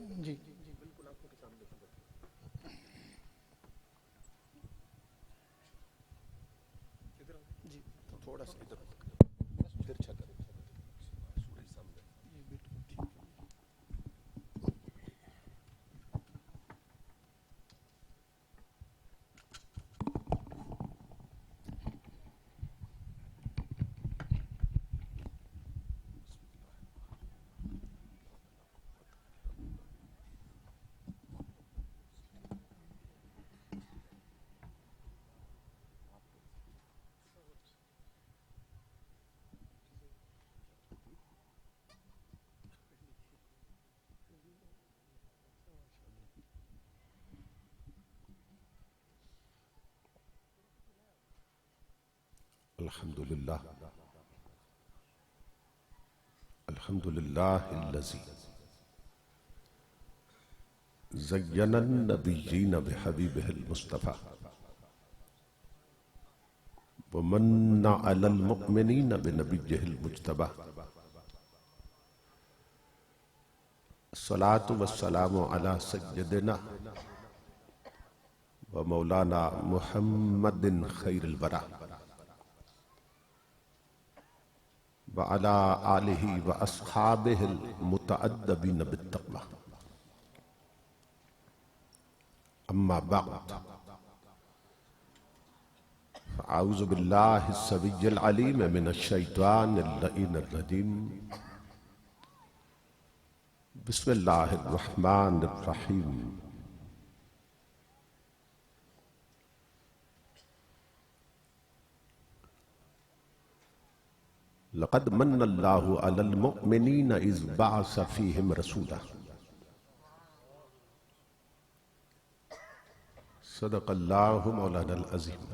جی جی تھوڑا سا ادھر پھر چھکا سورج سامنے. جی بالکل ٹھیک. الحمد للہ الحمد للہ الذی زین النبیین بحبیبہ المصطفیٰ ومن علی المؤمنین بنبیہ المجتبیٰ. الصلاة والسلام علی سیدنا ومولانا محمد خیر الورى وعلى آلہ واصحابہ المتأدبین بالتقویٰ. اما بعد اعوذ باللہ السمیع العلیم من الشیطان اللعین الرجیم. بسم اللہ الرحمن الرحیم. لقد من اللہ علی المؤمنین اذ بعث فیہم رسولا. صدق اللہ مولانا العظیم.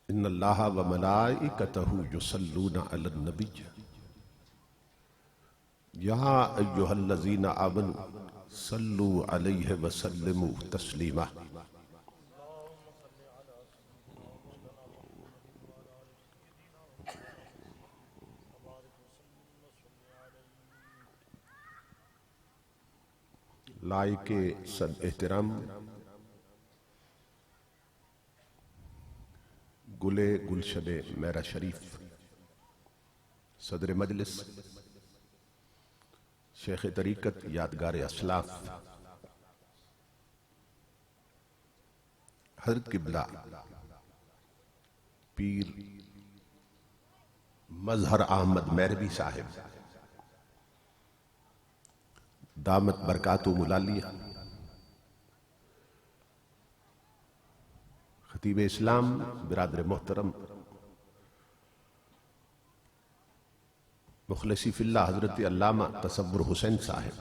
ان اللہ وملائکتہ یصلون علی النبی یا ایہا الذین آمنوا صلوا علیہ وسلموا تسلیما. لائق صد احترام گلے گلشن میرا شریف صدر مجلس شیخ طریقت یادگار اسلاف حضرت قبلہ پیر مظہر احمد میروی صاحب دامت برکاتہم العالیہ، خطیب اسلام برادر محترم مخلصی فی اللہ حضرت علامہ تصور حسین صاحب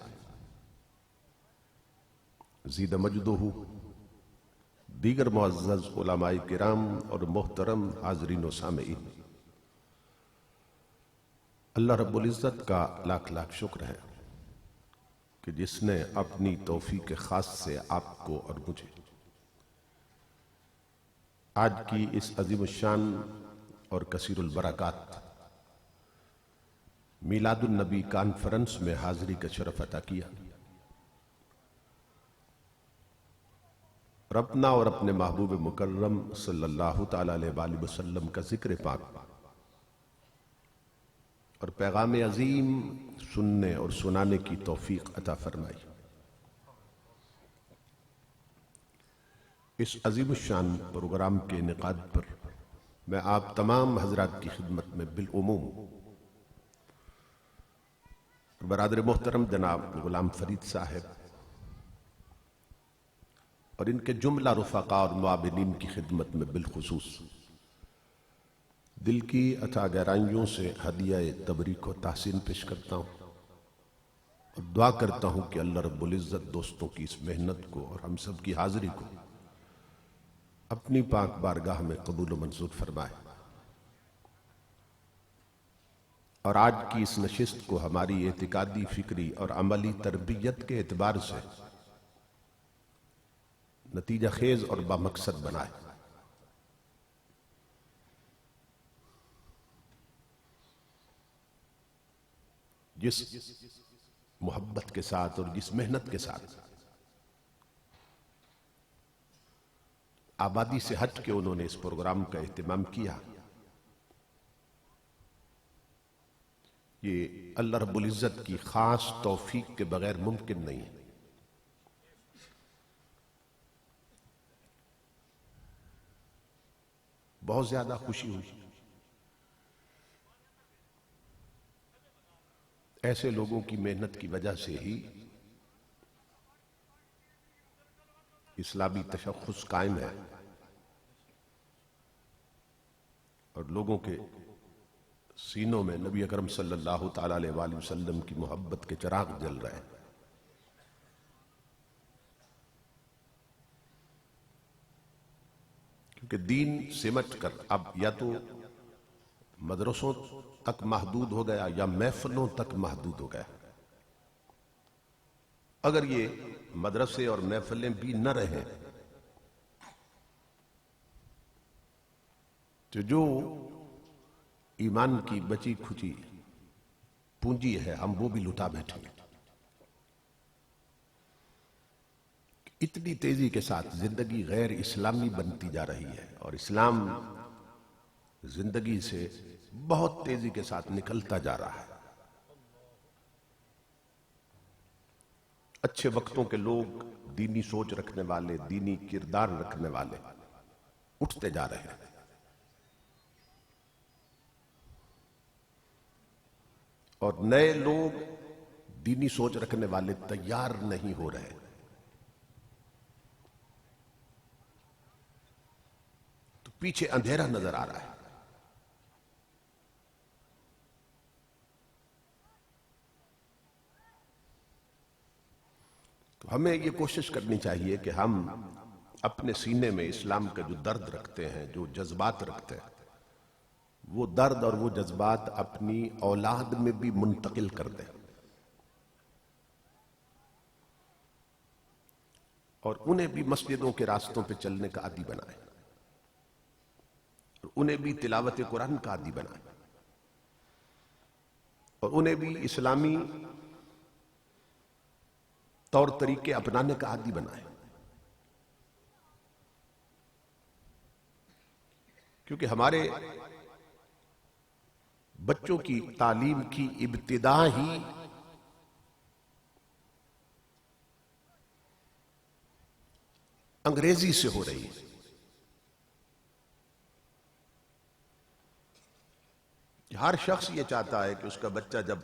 زید مجدہ، دیگر معزز علماء کرام اور محترم حاضرین و سامعین، اللہ رب العزت کا لاکھ لاکھ شکر ہے کہ جس نے اپنی توفیق خاص سے آپ کو اور مجھے آج کی اس عظیم الشان اور کثیر البرکات میلاد النبی کانفرنس میں حاضری کا شرف عطا کیا. اور اپنا اور اپنے محبوب مکرم صلی اللہ تعالیٰ علیہ وآلہ وسلم کا ذکر پاک اور پیغام عظیم سننے اور سنانے کی توفیق عطا فرمائی. اس عظیم الشان پروگرام کے انعقاد پر میں آپ تمام حضرات کی خدمت میں بالعموم برادر محترم جناب غلام فرید صاحب اور ان کے جملہ رفقاء اور معاونین کی خدمت میں بالخصوص دل کی اتھا گہرائیوں سے ہدیہ تبریک و تحسین پیش کرتا ہوں اور دعا کرتا ہوں کہ اللہ رب العزت دوستوں کی اس محنت کو اور ہم سب کی حاضری کو اپنی پاک بارگاہ میں قبول و منظور فرمائے، اور آج کی اس نشست کو ہماری اعتقادی، فکری اور عملی تربیت کے اعتبار سے نتیجہ خیز اور بامقصد بنائے. جس محبت کے ساتھ اور جس محنت کے ساتھ آبادی سے ہٹ کے انہوں نے اس پروگرام کا اہتمام کیا، یہ اللہ رب العزت کی خاص توفیق کے بغیر ممکن نہیں ہے۔ بہت زیادہ خوشی ہوئی، ایسے لوگوں کی محنت کی وجہ سے ہی اسلامی تشخص قائم ہے اور لوگوں کے سینوں میں نبی اکرم صلی اللہ تعالی علیہ وآلہ وسلم کی محبت کے چراغ جل رہے ہیں۔ کیونکہ دین سمٹ کر اب یا تو مدرسوں تک محدود ہو گیا یا محفلوں تک محدود ہو گیا۔ اگر یہ مدرسے اور محفلیں بھی نہ رہیں تو جو ایمان کی بچی کھچی پونجی ہے ہم وہ بھی لٹا بیٹھیں گے۔ اتنی تیزی کے ساتھ زندگی غیر اسلامی بنتی جا رہی ہے اور اسلام زندگی سے بہت تیزی کے ساتھ نکلتا جا رہا ہے۔ اچھے وقتوں کے لوگ، دینی سوچ رکھنے والے، دینی کردار رکھنے والے اٹھتے جا رہے ہیں، اور نئے لوگ دینی سوچ رکھنے والے تیار نہیں ہو رہے۔ تو پیچھے اندھیرا نظر آ رہا ہے۔ تو ہمیں یہ کوشش کرنی چاہیے کہ ہم اپنے سینے میں اسلام کا جو درد رکھتے ہیں، جو جذبات رکھتے ہیں، وہ درد اور وہ جذبات اپنی اولاد میں بھی منتقل کر دیں اور انہیں بھی مسجدوں کے راستوں پہ چلنے کا عادی بنائیں اور انہیں بھی تلاوت قرآن کا عادی بنائیں اور انہیں بھی اسلامی طور طریقے اپنانے کا عادی بنائیں، کیونکہ ہمارے بچوں کی تعلیم کی ابتدا ہی انگریزی سے ہو رہی ہے۔ ہر شخص یہ چاہتا ہے کہ اس کا بچہ جب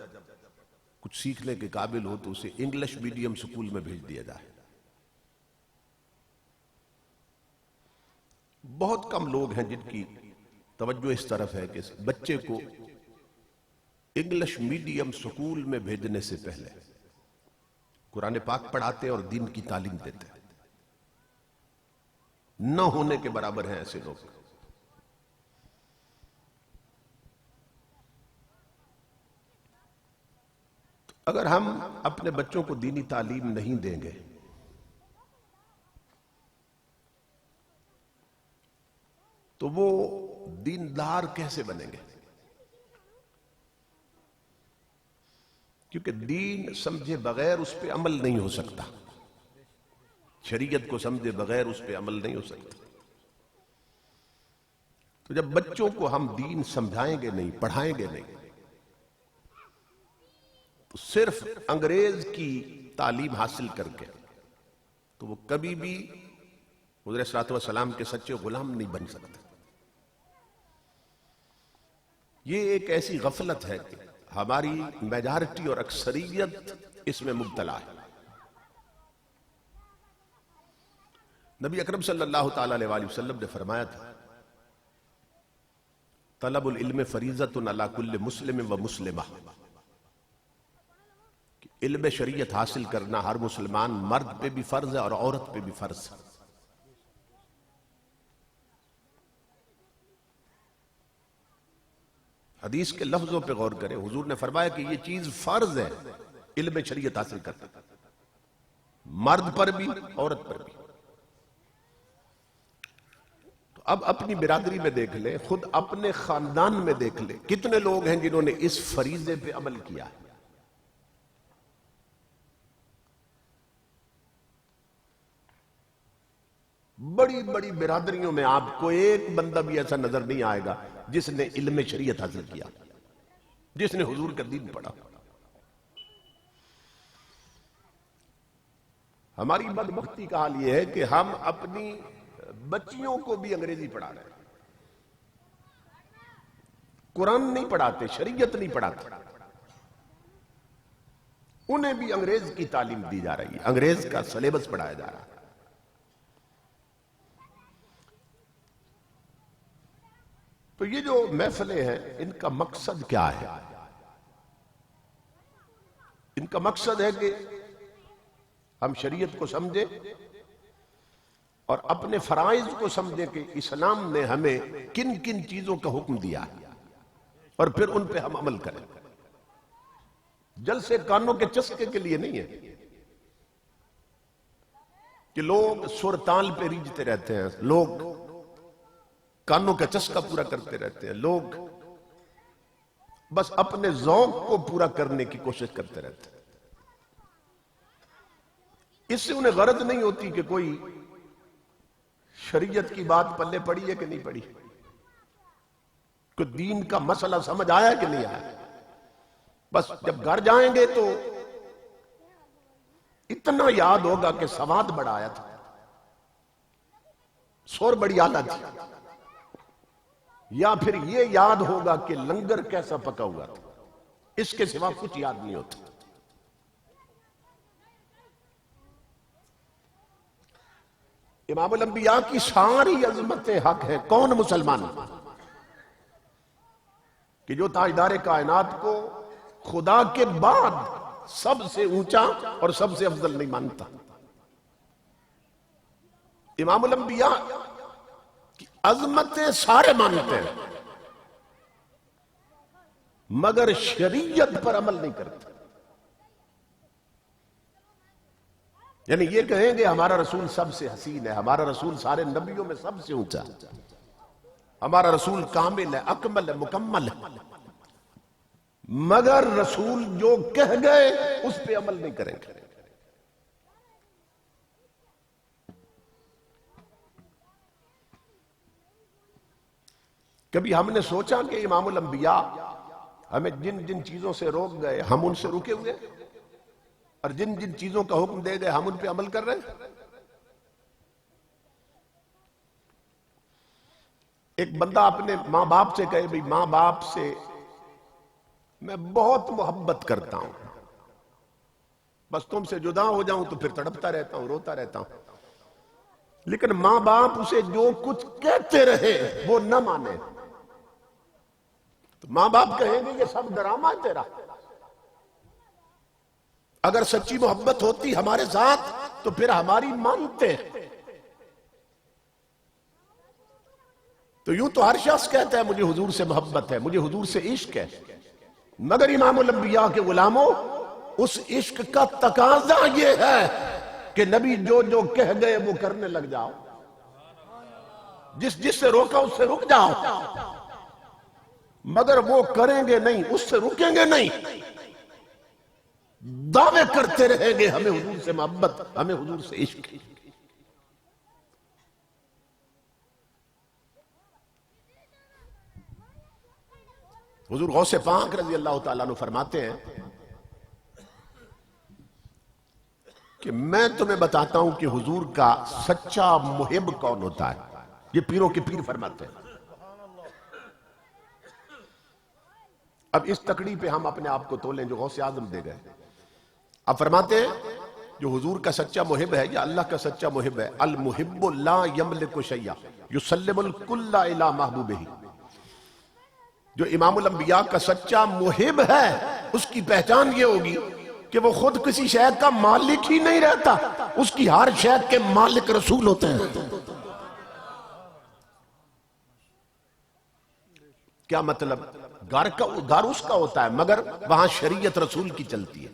کچھ سیکھنے کے قابل ہو تو اسے انگلش میڈیم سکول میں بھیج دیا جائے۔ بہت کم لوگ ہیں جن کی توجہ اس طرف ہے کہ بچے کو انگلش میڈیم سکول میں بھیجنے سے پہلے قرآن پاک پڑھاتے اور دین کی تعلیم دیتے۔ نہ ہونے کے برابر ہیں ایسے لوگ۔ اگر ہم اپنے بچوں کو دینی تعلیم نہیں دیں گے تو وہ دیندار کیسے بنیں گے؟ کیونکہ دین سمجھے بغیر اس پہ عمل نہیں ہو سکتا، شریعت کو سمجھے بغیر اس پہ عمل نہیں ہو سکتا۔ تو جب بچوں کو ہم دین سمجھائیں گے نہیں، پڑھائیں گے نہیں، تو صرف انگریز کی تعلیم حاصل کر کے تو وہ کبھی بھی حضور صلی اللہ علیہ وسلم کے سچے غلام نہیں بن سکتے۔ یہ ایک ایسی غفلت ہے کہ ہماری میجارٹی اور اکثریت اس میں مبتلا ہے۔ نبی اکرم صلی اللہ تعالی علیہ وآلہ وسلم نے فرمایا تھا، طلب العلم فریضۃ علی کل مسلم و مسلمہ، کہ علم شریعت حاصل کرنا ہر مسلمان مرد پہ بھی فرض ہے اور عورت پہ بھی فرض ہے۔ حدیث کے لفظوں پہ غور کریں، حضور نے فرمایا کہ یہ چیز فرض ہے، علم شریعت حاصل کرنا، مرد پر بھی عورت پر بھی۔ تو اب اپنی برادری میں دیکھ لیں، خود اپنے خاندان میں دیکھ لیں، کتنے لوگ ہیں جنہوں نے اس فریضے پہ عمل کیا ہے۔ بڑی بڑی برادریوں میں آپ کو ایک بندہ بھی ایسا نظر نہیں آئے گا جس نے علم شریعت حاصل کیا، جس نے حضور کا دین پڑھا۔ ہماری بدبختی کا حال یہ ہے کہ ہم اپنی بچیوں کو بھی انگریزی پڑھا رہے ہیں، قرآن نہیں پڑھاتے، شریعت نہیں پڑھاتے، انہیں بھی انگریز کی تعلیم دی جا رہی ہے، انگریز کا سلیبس پڑھایا جا رہا ہے۔ تو یہ جو محفلیں ہیں ان کا مقصد کیا ہے؟ ان کا مقصد ہے کہ ہم شریعت کو سمجھیں اور اپنے فرائض کو سمجھیں کہ اسلام نے ہمیں کن کن چیزوں کا حکم دیا ہے اور پھر ان پہ ہم عمل کریں۔ جلسے کانوں کے چسکے کے لیے نہیں ہے کہ لوگ سر تال پہ ریجھتے رہتے ہیں، لوگ کانوں کا چسکا پورا کرتے رہتے ہیں، لوگ بس اپنے ذوق کو پورا کرنے کی کوشش کرتے رہتے ہیں۔ اس سے انہیں غرض نہیں ہوتی کہ کوئی شریعت کی بات پلے پڑی ہے کہ نہیں پڑی، کوئی دین کا مسئلہ سمجھ آیا کہ نہیں آیا۔ بس جب گھر جائیں گے تو اتنا یاد ہوگا کہ سواد بڑا آیا تھا، سور بڑی اعلیٰ تھی، یا پھر یہ یاد ہوگا کہ لنگر کیسا پکا ہوا تھا۔ اس کے سوا کچھ یاد نہیں ہوتا۔ امام الانبیاء کی ساری عظمت حق ہے۔ کون مسلمان کہ جو تاجدار کائنات کو خدا کے بعد سب سے اونچا اور سب سے افضل نہیں مانتا؟ امام الانبیاء کی عظمتیں سارے مانتے ہیں مگر شریعت پر عمل نہیں کرتے۔ یعنی یہ کہیں گے ہمارا رسول سب سے حسین ہے، ہمارا رسول سارے نبیوں میں سب سے اونچا ہے، ہمارا رسول کامل ہے، اکمل ہے، مکمل ہے، مگر رسول جو کہہ گئے اس پہ عمل نہیں کریں گے۔ کبھی ہم نے سوچا کہ امام الانبیاء ہمیں جن جن چیزوں سے روک گئے ہم ان سے رکے ہوئے، اور جن جن چیزوں کا حکم دے گئے ہم ان پہ عمل کر رہے ہیں؟ ایک بندہ اپنے ماں باپ سے کہے بھئی ماں باپ سے میں بہت محبت کرتا ہوں، بس تم سے جدا ہو جاؤں تو پھر تڑپتا رہتا ہوں، روتا رہتا ہوں، لیکن ماں باپ اسے جو کچھ کہتے رہے وہ نہ مانے تو ماں باپ کہیں گے یہ سب ڈرامہ ہے تیرا۔ اگر سچی محبت ہوتی ہمارے ساتھ تو پھر ہماری مانتے۔ تو یوں تو ہر شخص کہتا ہے مجھے حضور سے محبت ہے، مجھے حضور سے عشق ہے، مگر امام الانبیاء کے غلاموں اس عشق کا تقاضا یہ ہے کہ نبی جو جو کہہ گئے وہ کرنے لگ جاؤ، جس جس سے روکا اس سے رک جاؤ، مگر وہ کریں گے نہیں، اس سے رکیں گے نہیں، دعوے کرتے رہیں گے ہمیں حضور سے محبت، ہمیں حضور سے عشق۔ حضور غوث پاک رضی اللہ تعالیٰ عنہ فرماتے ہیں کہ میں تمہیں بتاتا ہوں کہ حضور کا سچا محب کون ہوتا ہے۔ یہ پیروں کے پیر فرماتے ہیں۔ اب اس تکڑی پہ ہم اپنے آپ کو تولیں جو غوث اعظم دے گئے۔ اب فرماتے ہیں جو حضور کا سچا محب ہے یا اللہ کا سچا محب ہے، المحب لا یملک شیئا یسلم الکل الی محبوبہ۔ جو امام الانبیاء کا سچا محب ہے اس کی پہچان یہ ہوگی کہ وہ خود کسی شے کا مالک ہی نہیں رہتا، اس کی ہر شے کے مالک رسول ہوتے ہیں۔ کیا مطلب؟ گھر اس کا ہوتا ہے مگر وہاں شریعت رسول کی چلتی ہے،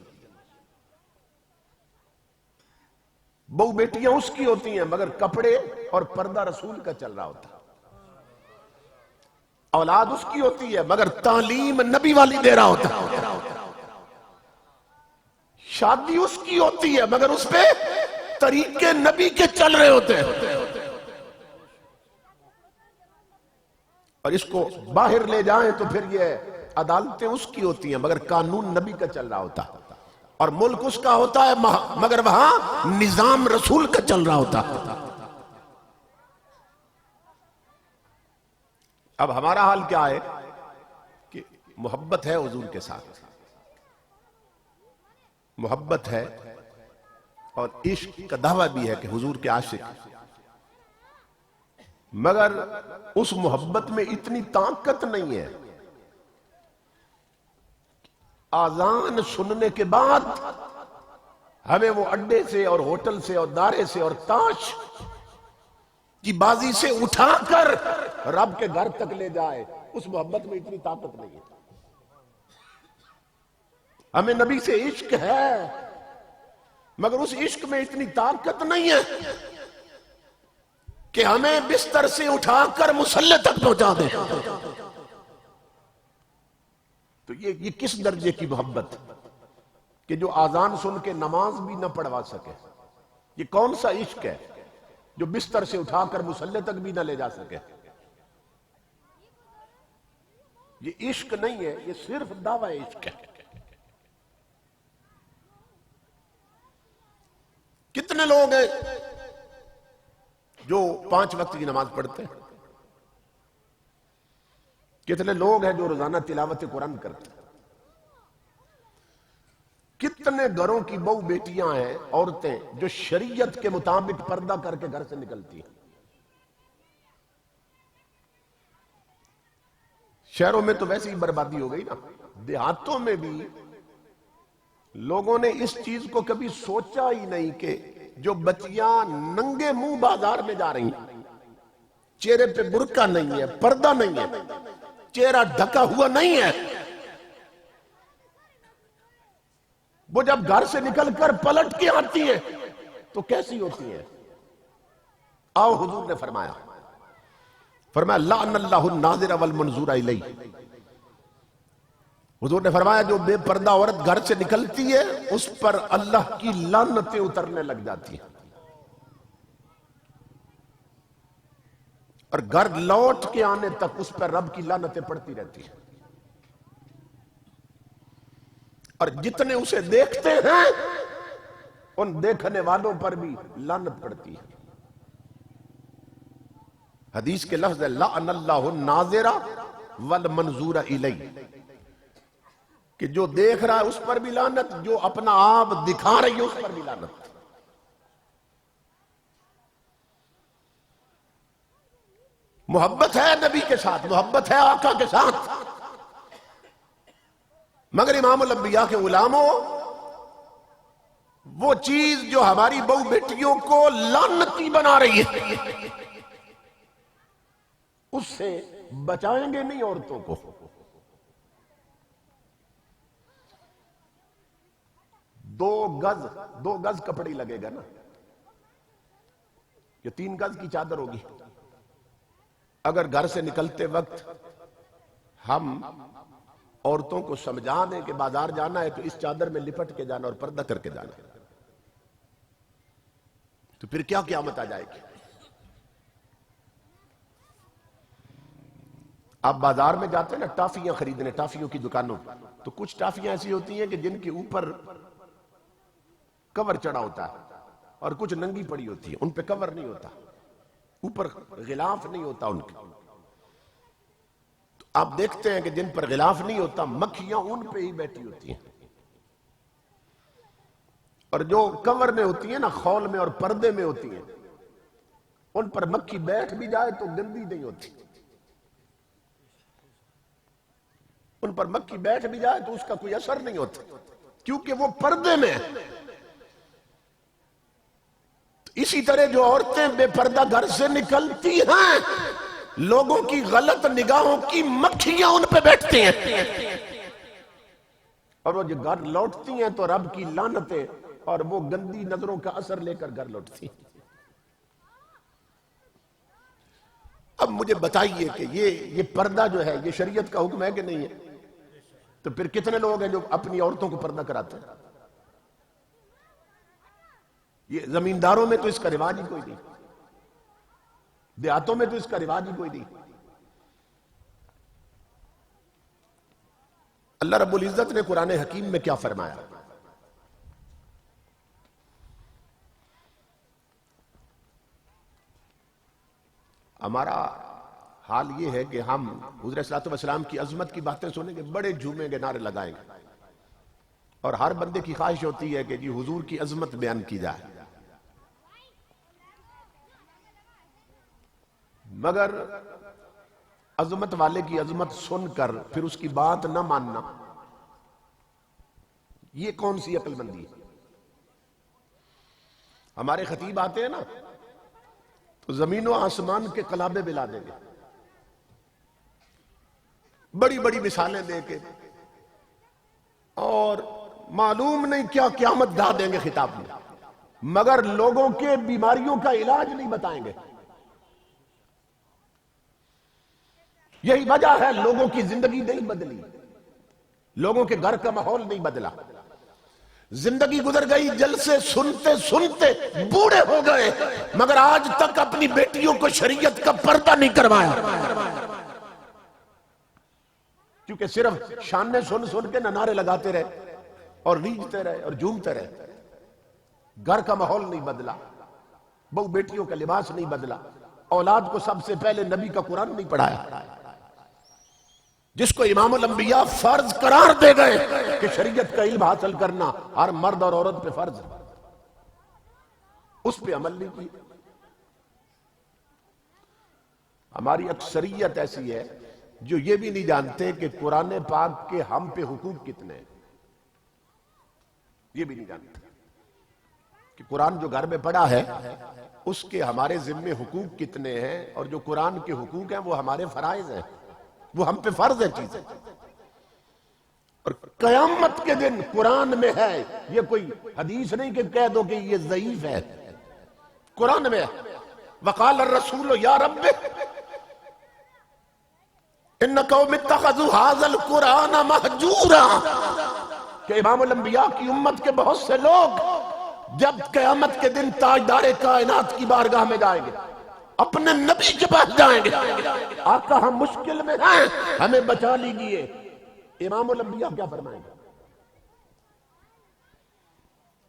بہو بیٹیاں اس کی ہوتی ہیں مگر کپڑے اور پردہ رسول کا چل رہا ہوتا ہے، اولاد اس کی ہوتی ہے مگر تعلیم نبی والی دے رہا ہوتا ہے، شادی اس کی ہوتی ہے مگر اس پہ طریقے نبی کے چل رہے ہوتے ہیں۔ اور اس کو باہر لے جائیں تو پھر یہ عدالتیں اس کی ہوتی ہیں مگر قانون نبی کا چل رہا ہوتا ہے، اور ملک اس کا ہوتا ہے مگر وہاں نظام رسول کا چل رہا ہوتا ہے۔ اب ہمارا حال کیا ہے کہ محبت ہے حضور کے ساتھ، محبت ہے اور عشق کا دعویٰ بھی ہے کہ حضور کے عاشق، مگر اس محبت میں اتنی طاقت نہیں ہے۔ آذان سننے کے بعد ہمیں وہ اڈے سے اور ہوٹل سے اور دارے سے اور تاش کی بازی سے اٹھا کر رب کے گھر تک لے جائے، اس محبت میں اتنی طاقت نہیں ہے۔ ہمیں نبی سے عشق ہے مگر اس عشق میں اتنی طاقت نہیں ہے کہ ہمیں بستر سے اٹھا کر مصلی تک پہنچا دے۔ تو یہ کس درجے کی محبت کہ جو آذان سن کے نماز بھی نہ پڑھوا سکے؟ یہ کون سا عشق ہے جو بستر سے اٹھا کر مصلی تک بھی نہ لے جا سکے؟ یہ عشق نہیں ہے، یہ صرف دعوی عشق ہے۔ کتنے لوگ ہیں جو 5 وقت کی نماز پڑھتے ہیں؟ کتنے لوگ ہیں جو روزانہ تلاوت قرآن کرتے ہیں؟ کتنے گھروں کی بہو بیٹیاں ہیں، عورتیں جو شریعت کے مطابق پردہ کر کے گھر سے نکلتی ہیں؟ شہروں میں تو ویسے ہی بربادی ہو گئی نا، دیہاتوں میں بھی لوگوں نے اس چیز کو کبھی سوچا ہی نہیں کہ جو بچیاں ننگے منہ بازار میں جا رہی ہیں، چہرے پہ برقع نہیں ہے، پردہ نہیں ہے، چہرہ ڈھکا ہوا نہیں ہے، وہ جب گھر سے نکل کر پلٹ کے آتی ہیں تو کیسی ہوتی ہیں؟ آؤ حضور نے فرمایا لعن اللہ الناظر والمنظور الیہ۔ حضور نے فرمایا جو بے پردہ عورت گھر سے نکلتی ہے اس پر اللہ کی لعنتیں اترنے لگ جاتی ہیں، اور گھر لوٹ کے آنے تک اس پر رب کی لعنتیں پڑتی رہتی ہیں، اور جتنے اسے دیکھتے ہیں ان دیکھنے والوں پر بھی لعنت پڑتی ہے۔ حدیث کے لفظ ہے لعن اللہ الناظر والمنظور الیہ، کہ جو دیکھ رہا ہے اس پر بھی لعنت، جو اپنا آپ دکھا رہی ہے اس پر بھی لعنت۔ محبت ہے نبی کے ساتھ، محبت ہے آقا کے ساتھ، مگر امام الانبیاء کے غلاموں، وہ چیز جو ہماری بہو بیٹیوں کو لعنتی بنا رہی ہے اس سے بچائیں گے نہیں عورتوں کو۔ دو گز کپڑی لگے گا نا، یہ 3 گز کی چادر ہوگی۔ اگر گھر سے نکلتے وقت ہم عورتوں کو سمجھا دیں کہ بازار جانا ہے تو اس چادر میں لپٹ کے جانا اور پردہ کر کے جانا، تو پھر کیا قیامت آ جائے گی۔ آپ بازار میں جاتے ہیں نا ٹافیاں خریدنے، ٹافیوں کی دکانوں، تو کچھ ٹافیاں ایسی ہوتی ہیں کہ جن کے اوپر کور چڑھا ہوتا ہے اور کچھ ننگی پڑی ہوتی ہے، ان پہ کور نہیں ہوتا، اوپر غلاف نہیں ہوتا ان کے۔ تو آپ دیکھتے ہیں کہ جن پر غلاف نہیں ہوتا مکھیاں ان پہ ہی بیٹھی ہوتی ہیں، اور جو کور میں ہوتی ہیں نا، خول میں اور پردے میں ہوتی ہیں، ان پر مکھی بیٹھ بھی جائے تو گندی نہیں ہوتی، ان پر مکھی بیٹھ بھی جائے تو اس کا کوئی اثر نہیں ہوتا، کیونکہ وہ پردے میں ہے۔ اسی طرح جو عورتیں بے پردہ گھر سے نکلتی ہیں، لوگوں کی غلط نگاہوں کی مکھیاں ان پہ بیٹھتی ہیں، اور وہ جو گھر لوٹتی ہیں تو رب کی لعنتیں اور وہ گندی نظروں کا اثر لے کر گھر لوٹتی ہیں۔ اب مجھے بتائیے کہ یہ پردہ جو ہے یہ شریعت کا حکم ہے کہ نہیں ہے؟ تو پھر کتنے لوگ ہیں جو اپنی عورتوں کو پردہ کراتے ہیں؟ یہ زمینداروں میں تو اس کا رواج ہی کوئی نہیں، دیہاتوں میں تو اس کا رواج ہی کوئی نہیں، اللہ رب العزت نے قرآن حکیم میں کیا فرمایا؟ ہمارا حال یہ ہے کہ ہم حضور صلی اللہ علیہ وسلم کی عظمت کی باتیں سنیں گے، بڑے جھومیں گے، نعرے لگائیں گے، اور ہر بندے کی خواہش ہوتی ہے کہ جی حضور کی عظمت بیان کی جائے، مگر عظمت والے کی عظمت سن کر پھر اس کی بات نہ ماننا، یہ کون سی عقل مندی ہے؟ ہمارے خطیب آتے ہیں نا تو زمین و آسمان کے قلابے بلا دیں گے، بڑی بڑی مثالیں دے کے، اور معلوم نہیں کیا قیامت ڈھا دیں گے خطاب میں، مگر لوگوں کے بیماریوں کا علاج نہیں بتائیں گے۔ یہی وجہ ہے لوگوں کی زندگی نہیں بدلی، لوگوں کے گھر کا ماحول نہیں بدلا، زندگی گزر گئی، جلسے سنتے سنتے بوڑھے ہو گئے، مگر آج تک اپنی بیٹیوں کو شریعت کا پردہ نہیں کروایا، کیونکہ صرف شانے سن سن کے نعرے لگاتے رہے اور ریجھتے رہے اور جھومتے رہے، گھر کا ماحول نہیں بدلا، بہو بیٹیوں کا لباس نہیں بدلا، اولاد کو سب سے پہلے نبی کا قرآن نہیں پڑھایا، جس کو امام الانبیاء فرض قرار دے گئے کہ شریعت کا علم حاصل کرنا ہر مرد اور عورت پہ فرض ہے، اس پہ عمل نہیں کی۔ ہماری اکثریت ایسی ہے جو یہ بھی نہیں جانتے کہ قرآن پاک کے ہم پہ حقوق کتنے ہیں، یہ بھی نہیں جانتے کہ قرآن جو گھر میں پڑا ہے اس کے ہمارے ذمے حقوق کتنے ہیں، اور جو قرآن کے حقوق ہیں وہ ہمارے فرائض ہیں، وہ ہم پہ فرض ہے چیزیں، اور قیامت کے دن قرآن میں ہے، یہ کوئی حدیث نہیں کہ کہہ دو کہ یہ ضعیف ہے، قرآن میں ہے، وقال الرسول یا رب ان قوم اتخذوا هذا القرآن مہجورا، کہ امام الانبیاء کی امت کے بہت سے لوگ جب قیامت کے دن تاجدار کائنات کی بارگاہ میں جائیں گے، اپنے نبی کے پاس جائیں گے، آقا ہم مشکل میں ہیں، ہمیں بچا لیجئے، امام الانبیاء کیا فرمائیں گے؟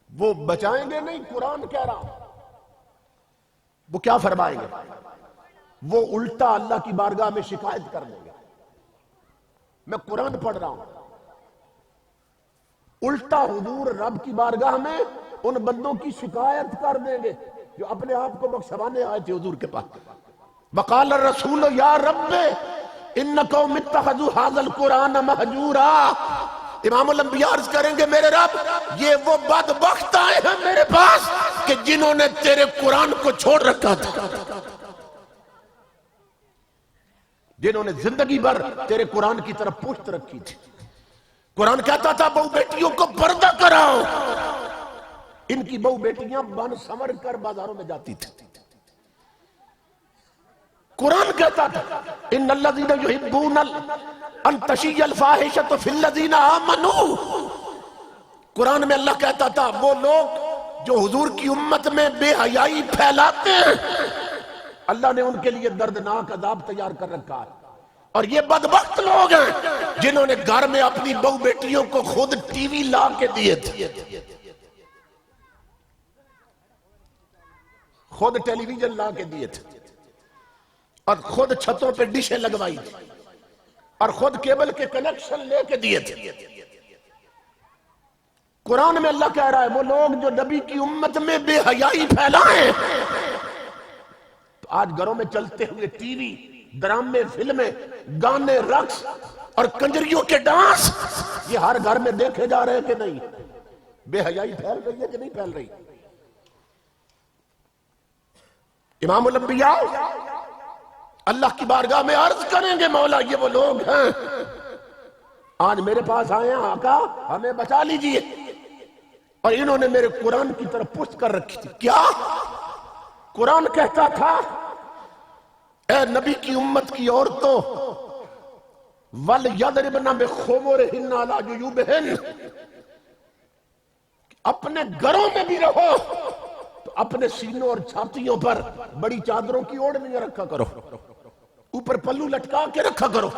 وہ بچائیں گے نہیں، قرآن کہہ رہا، وہ کیا فرمائیں گے؟ وہ الٹا اللہ کی بارگاہ میں شکایت کر دیں گے، میں قرآن پڑھ رہا ہوں، الٹا حضور رب کی بارگاہ میں ان بندوں کی شکایت کر دیں گے جو اپنے آپ کو بخشوانے آئے تھے حضور کے پاس۔ وقال الرسول یا رب ان قوم اتخذوا هذا القرآن مہجورا، امام الانبیاء عرض کریں گے میرے رب یہ وہ بدبخت آئے ہیں میرے پاس کہ جنہوں نے تیرے قرآن کو چھوڑ رکھا تھا، جنہوں نے زندگی بھر تیرے قرآن کی طرف پشت رکھی تھی۔ قرآن کہتا تھا بہو بیٹیوں کو پردہ کراؤ، ان کی بہو بیٹیاں بن سمر کر بازاروں میں جاتی تھی۔ قرآن کہتا تھا ان الذین یحبون ان تشیع الفاحشۃ فی الذین آمنوا، قرآن میں اللہ کہتا تھا وہ لوگ جو حضور کی امت میں بے حیائی پھیلاتے ہیں اللہ نے ان کے لیے دردناک عذاب تیار کر رکھا ہے، اور یہ بدبخت لوگ ہیں جنہوں نے گھر میں اپنی بہو بیٹیوں کو خود ٹی وی لا کے دیے تھے، خود ٹیلی ویژن لا کے دیے تھے، اور خود چھتوں پہ ڈشیں لگوائی تھی، اور خود کیبل کے کنیکشن لے کے دیے تھے۔ قرآن میں اللہ کہہ رہا ہے وہ لوگ جو نبی کی امت میں بے حیائی پھیلائیں، تو آج گھروں میں چلتے ہوئے ٹی وی، ڈرامے، فلمیں، گانے، رقص اور کنجریوں کے ڈانس، یہ ہر گھر میں دیکھے جا رہے ہیں کہ نہیں؟ بے حیائی پھیل رہی ہے کہ نہیں پھیل رہی؟ امام الانبیاء اللہ کی بارگاہ میں عرض کریں گے مولا یہ وہ لوگ ہیں آج میرے پاس آئے ہیں، آقا ہمیں بچا لیجئے، اور انہوں نے میرے قرآن کی طرف پشت کر رکھی تھی۔ کیا قرآن کہتا تھا اے نبی کی امت کی عورتوں وَلْيَضْرِبْنَ بِخُمُرِهِنَّ عَلَىٰ جُيُوبِهِنَّ، اپنے گھروں میں بھی رہو تو اپنے سینوں اور چھاتیوں پر بڑی چادروں کی اوڑھنیاں رکھا کرو، اوپر پلو لٹکا کے رکھا کرو،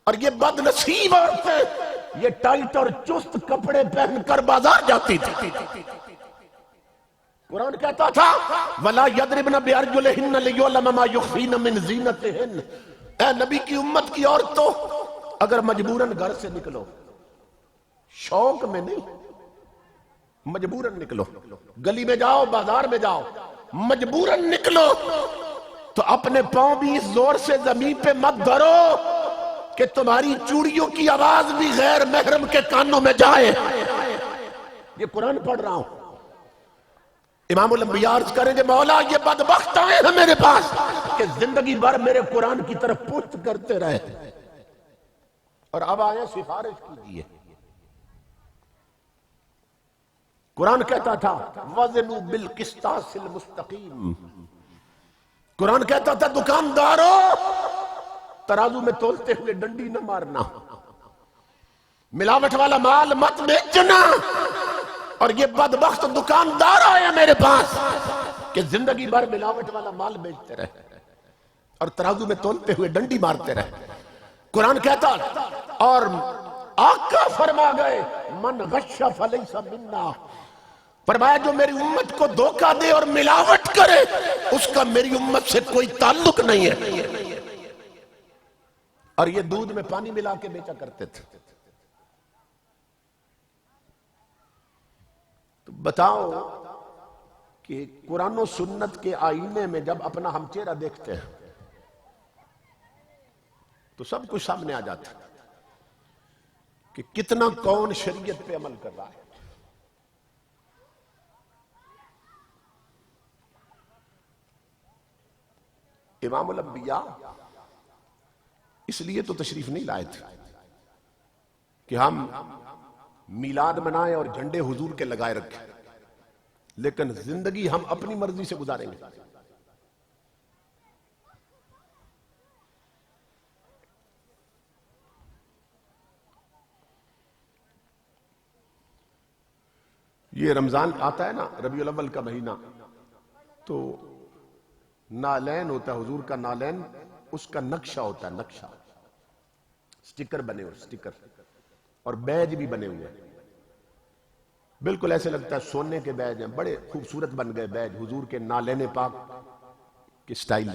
اور یہ بد نصیب عورتیں یہ ٹائٹ اور چست کپڑے پہن کر بازار جاتی تھی. قرآن کہتا تھا وَلَا يَضْرِبْنَ بِأَرْجُلِهِنَّ لِيُعْلَمَ مَا يُخْفِينَ مِنْ زِينَتِهِنَّ. اے نبی کی امت کی عورتوں اگر مجبوراً گھر سے نکلو، شوق میں نہیں، مجبوراً نکلو، گلی میں جاؤ، بازار میں جاؤ، مجبوراً نکلو، تو اپنے پاؤں بھی اس زور سے زمین پہ مت دھرو کہ تمہاری چوڑیوں کی آواز بھی غیر محرم کے کانوں میں جائے. یہ قرآن پڑھ رہا ہوں. امام الانبیاء عرض کریں کہ مولا یہ بدبخت آئے ہیں میرے پاس کہ زندگی بھر میرے قرآن کی طرف پشت کرتے رہے اور اب آئے سفارش کیجئے. قرآن کہتا تھا وزنوا بالقسطاس المستقیم. قرآن کہتا تھا دکانداروں ترازو میں تولتے ہوئے ڈنڈی نہ مارنا، ملاوٹ والا مال مت بیچنا. اور یہ بدبخت دکاندار آیا میرے پاس کہ زندگی بھر ملاوٹ والا مال بیچتے رہے اور ترازو میں تولتے ہوئے ڈنڈی مارتے رہے. قرآن کہتا اور آقا فرما گئے من غش فلیس منا. فرمایا جو میری امت کو دھوکہ دے اور ملاوٹ کرے اس کا میری امت سے کوئی تعلق نہیں ہے. اور یہ دودھ میں پانی ملا کے بیچا کرتے تھے. تو بتاؤ کہ قرآن و سنت کے آئینے میں جب اپنا ہم چہرہ دیکھتے ہیں تو سب کچھ سامنے آ جاتا ہے کہ کتنا کون شریعت پہ عمل کر رہا ہے. امام الانبیاء اس لیے تو تشریف نہیں لائے تھے کہ ہم میلاد منائیں اور جھنڈے حضور کے لگائے رکھیں، لیکن زندگی ہم اپنی مرضی سے گزاریں گے. یہ رمضان آتا ہے نا، ربیع الاول کا مہینہ، تو نالین ہوتا ہے حضور کا نالین، اس کا نقشہ ہوتا ہے، نقشہ، سٹیکر بنے ہوئے، سٹیکر، اور بیج بھی بنے ہوئے، بالکل ایسے لگتا ہے سونے کے بیج ہیں، بڑے خوبصورت بن گئے بیج حضور کے نالین پاک کے سٹائل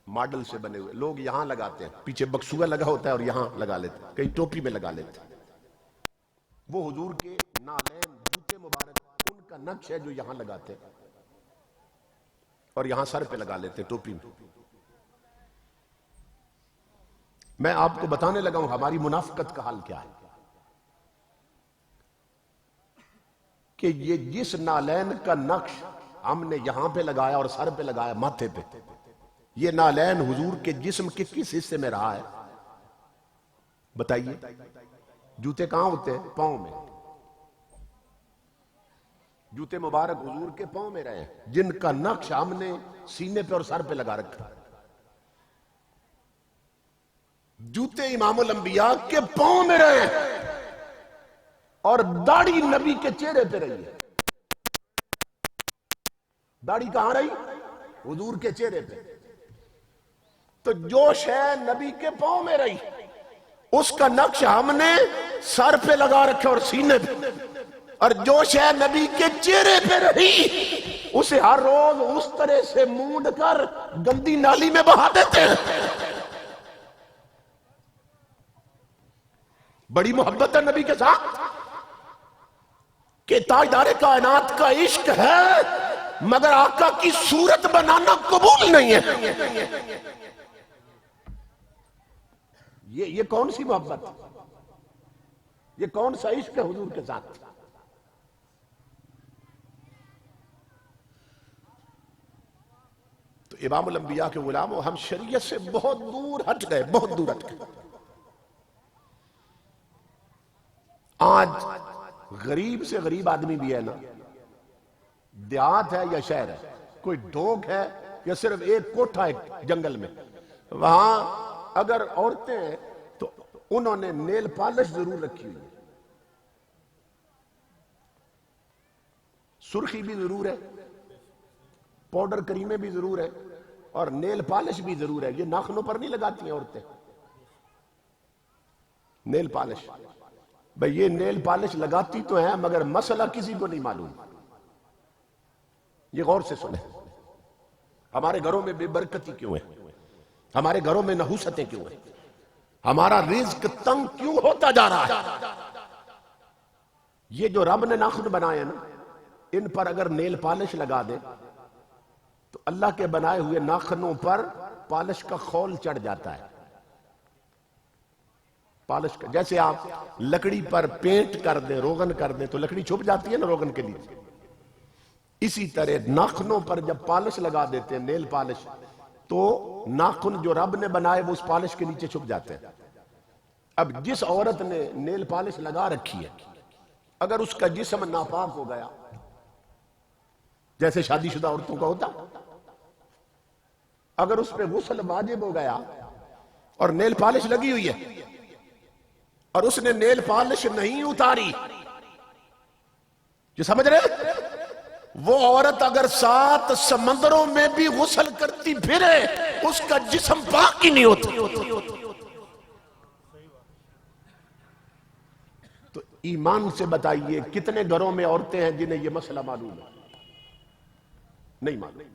ماڈل سے بنے ہوئے. لوگ یہاں لگاتے ہیں، پیچھے بکسوہ لگا ہوتا ہے اور یہاں لگا لیتے ہیں، کئی ٹوپی میں لگا لیتے ہیں. وہ حضور کے نالین جوتے مبارک ان کا نقش ہے جو یہاں لگاتے ہیں اور یہاں سر پہ لگا لیتے ہیں ٹوپی میں. میں آپ کو بتانے لگا ہوں ہماری منافقت کا حال کیا ہے کہ یہ جس نالین کا نقش ہم نے یہاں پہ لگایا اور سر پہ لگایا ماتھے پہ، یہ نالین حضور کے جسم کے کس حصے میں رہا ہے بتائیے؟ جوتے کہاں ہوتے ہیں؟ پاؤں میں. جوتے مبارک حضور کے پاؤں میں رہے ہیں جن کا نقش ہم نے سینے پہ اور سر پہ لگا رکھا. جوتے امام الانبیاء کے پاؤں میں رہے اور داڑھی نبی کے چہرے پہ رہی ہے. داڑھی کہاں رہی؟ حضور کے چہرے پہ. تو جو شے نبی کے پاؤں میں رہی اس کا نقش ہم نے سر پہ لگا رکھا اور سینے پہ، اور جو شے نبی کے چہرے پہ رہی اسے ہر روز اس طرح سے مونڈ کر گندی نالی میں بہا دیتے ہیں. بڑی محبت ہے نبی کے ساتھ کہ تاجدار کائنات کا عشق ہے مگر آقا کی صورت بنانا قبول نہیں ہے. یہ کون سی محبت، یہ کون سا عشق ہے حضور کے ساتھ؟ تو امام الانبیاء کے غلاموں ہم شریعت سے بہت دور ہٹ گئے، بہت دور ہٹ گئے. آج غریب سے غریب آدمی بھی ہے نا، دیہات ہے یا شہر ہے، کوئی ڈھونگ ہے یا صرف ایک کوٹھا ہے جنگل میں، وہاں اگر عورتیں ہیں تو انہوں نے نیل پالش ضرور رکھی ہوئی ہے، سرخی بھی ضرور ہے، پاؤڈر کریمیں بھی ضرور ہے اور نیل پالش بھی ضرور ہے. یہ ناخنوں پر نہیں لگاتی ہیں عورتیں، نیل پالش. بھئی یہ نیل پالش لگاتی تو ہیں مگر مسئلہ کسی کو نہیں معلوم. یہ غور سے سنیں. ہمارے گھروں میں بے برکتی کیوں ہے؟ ہمارے گھروں میں نحوستیں کیوں ہیں؟ ہمارا رزق تنگ کیوں ہوتا جا رہا ہے؟ یہ جو رب نے ناخن بنائے نا، ان پر اگر نیل پالش لگا دے تو اللہ کے بنائے ہوئے ناخنوں پر پالش کا خول چڑھ جاتا ہے. پالش کا جیسے آپ لکڑی پر پینٹ کر دیں، روغن کر دیں تو لکڑی چھپ جاتی ہے نا روغن کے لیے. اسی طرح ناخنوں پر جب پالش لگا دیتے ہیں، نیل پالش، تو ناخن جو رب نے بنائے وہ اس پالش کے نیچے چھپ جاتے ہیں. اب جس عورت نے نیل پالش لگا رکھی ہے اگر اس کا جسم ناپاک ہو گیا، جیسے شادی شدہ عورتوں کا ہوتا، اگر اس پہ غسل واجب ہو گیا اور نیل پالش لگی ہوئی ہے اور اس نے نیل پالش نہیں اتاری، جو سمجھ رہے، وہ عورت اگر 7 سمندروں میں بھی غسل کرتی پھرے اس کا جسم پاک ہی نہیں ہوتا. تو ایمان سے بتائیے کتنے گھروں میں عورتیں ہیں جنہیں یہ مسئلہ معلوم ہے؟ نہیں معلوم.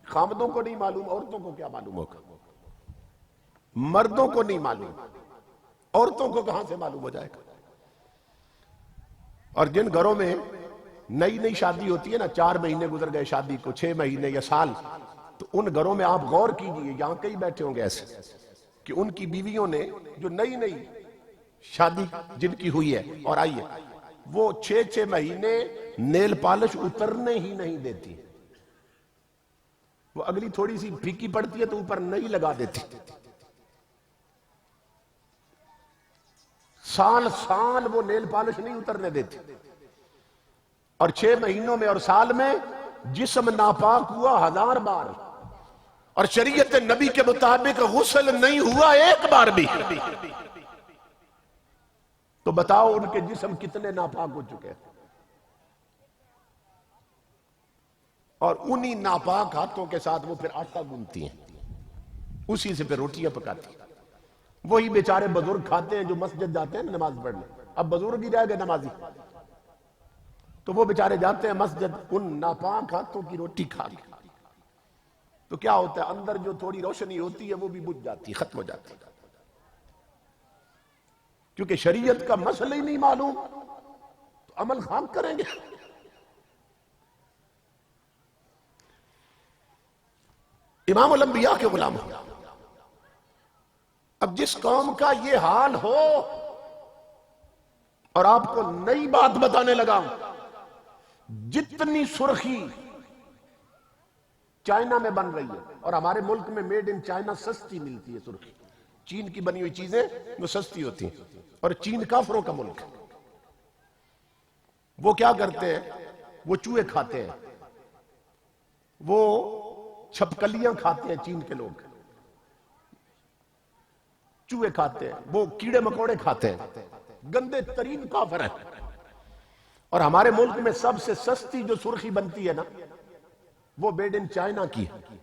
خامدوں کو نہیں معلوم، عورتوں کو کیا معلوم ہوگا؟ مردوں کو نہیں معلوم، عورتوں کو کہاں سے معلوم ہو جائے گا؟ اور جن گھروں میں نئی نئی شادی ہوتی ہے نا، 4 مہینے گزر گئے شادی کو، 6 مہینے یا سال، تو ان گھروں میں آپ غور کیجئے، یہاں کئی بیٹھے ہوں گے ایسے کہ ان کی بیویوں نے جو نئی نئی شادی جن کی ہوئی ہے اور آئی ہے، وہ 6 مہینے نیل پالش اترنے ہی نہیں دیتی. وہ اگلی تھوڑی سی پھیکی پڑتی ہے تو اوپر نہیں لگا دیتی. سال سال وہ نیل پالش نہیں اترنے دیتی. اور 6 مہینوں میں اور سال میں جسم ناپاک ہوا 1000 بار، اور شریعت نبی کے مطابق غسل نہیں ہوا ایک بار بھی. تو بتاؤ ان کے جسم کتنے ناپاک ہو چکے ہیں. اور انہی ناپاک ہاتھوں کے ساتھ وہ پھر آٹا گوندتی ہیں، اسی سے پھر روٹیاں پکاتی ہیں. وہی بیچارے بزرگ کھاتے ہیں جو مسجد جاتے ہیں نماز پڑھنے. اب بزرگ ہی رہ گئے نمازی، تو وہ بیچارے جاتے ہیں مسجد ان ناپاک ہاتھوں کی روٹی کھا کے. تو کیا ہوتا ہے، اندر جو تھوڑی روشنی ہوتی ہے وہ بھی بجھ جاتی، ختم ہو جاتی، کیونکہ شریعت کا مسئلہ ہی نہیں معلوم تو عمل خام کریں گے. امام الانبیاء کے غلام. اب جس قوم کا یہ حال ہو، اور آپ کو نئی بات بتانے لگا ہوں، جتنی سرخی چائنا میں بن رہی ہے، اور ہمارے ملک میں میڈ ان چائنا سستی ملتی ہے سرخی، چین کی بنی ہوئی چیزیں وہ سستی ہوتی ہیں، اور چین کافروں کا ملک ہے. وہ کیا کرتے ہیں، وہ چوہے کھاتے ہیں، وہ چھپکلیاں کھاتے ہیں. چین کے لوگ چوہے کھاتے ہیں، وہ کیڑے مکوڑے کھاتے ہیں، گندے ترین کافر ہیں. اور ہمارے ملک میں سب سے سستی جو سرخی بنتی ہے نا، وہ میڈ ان چائنا کی ہے،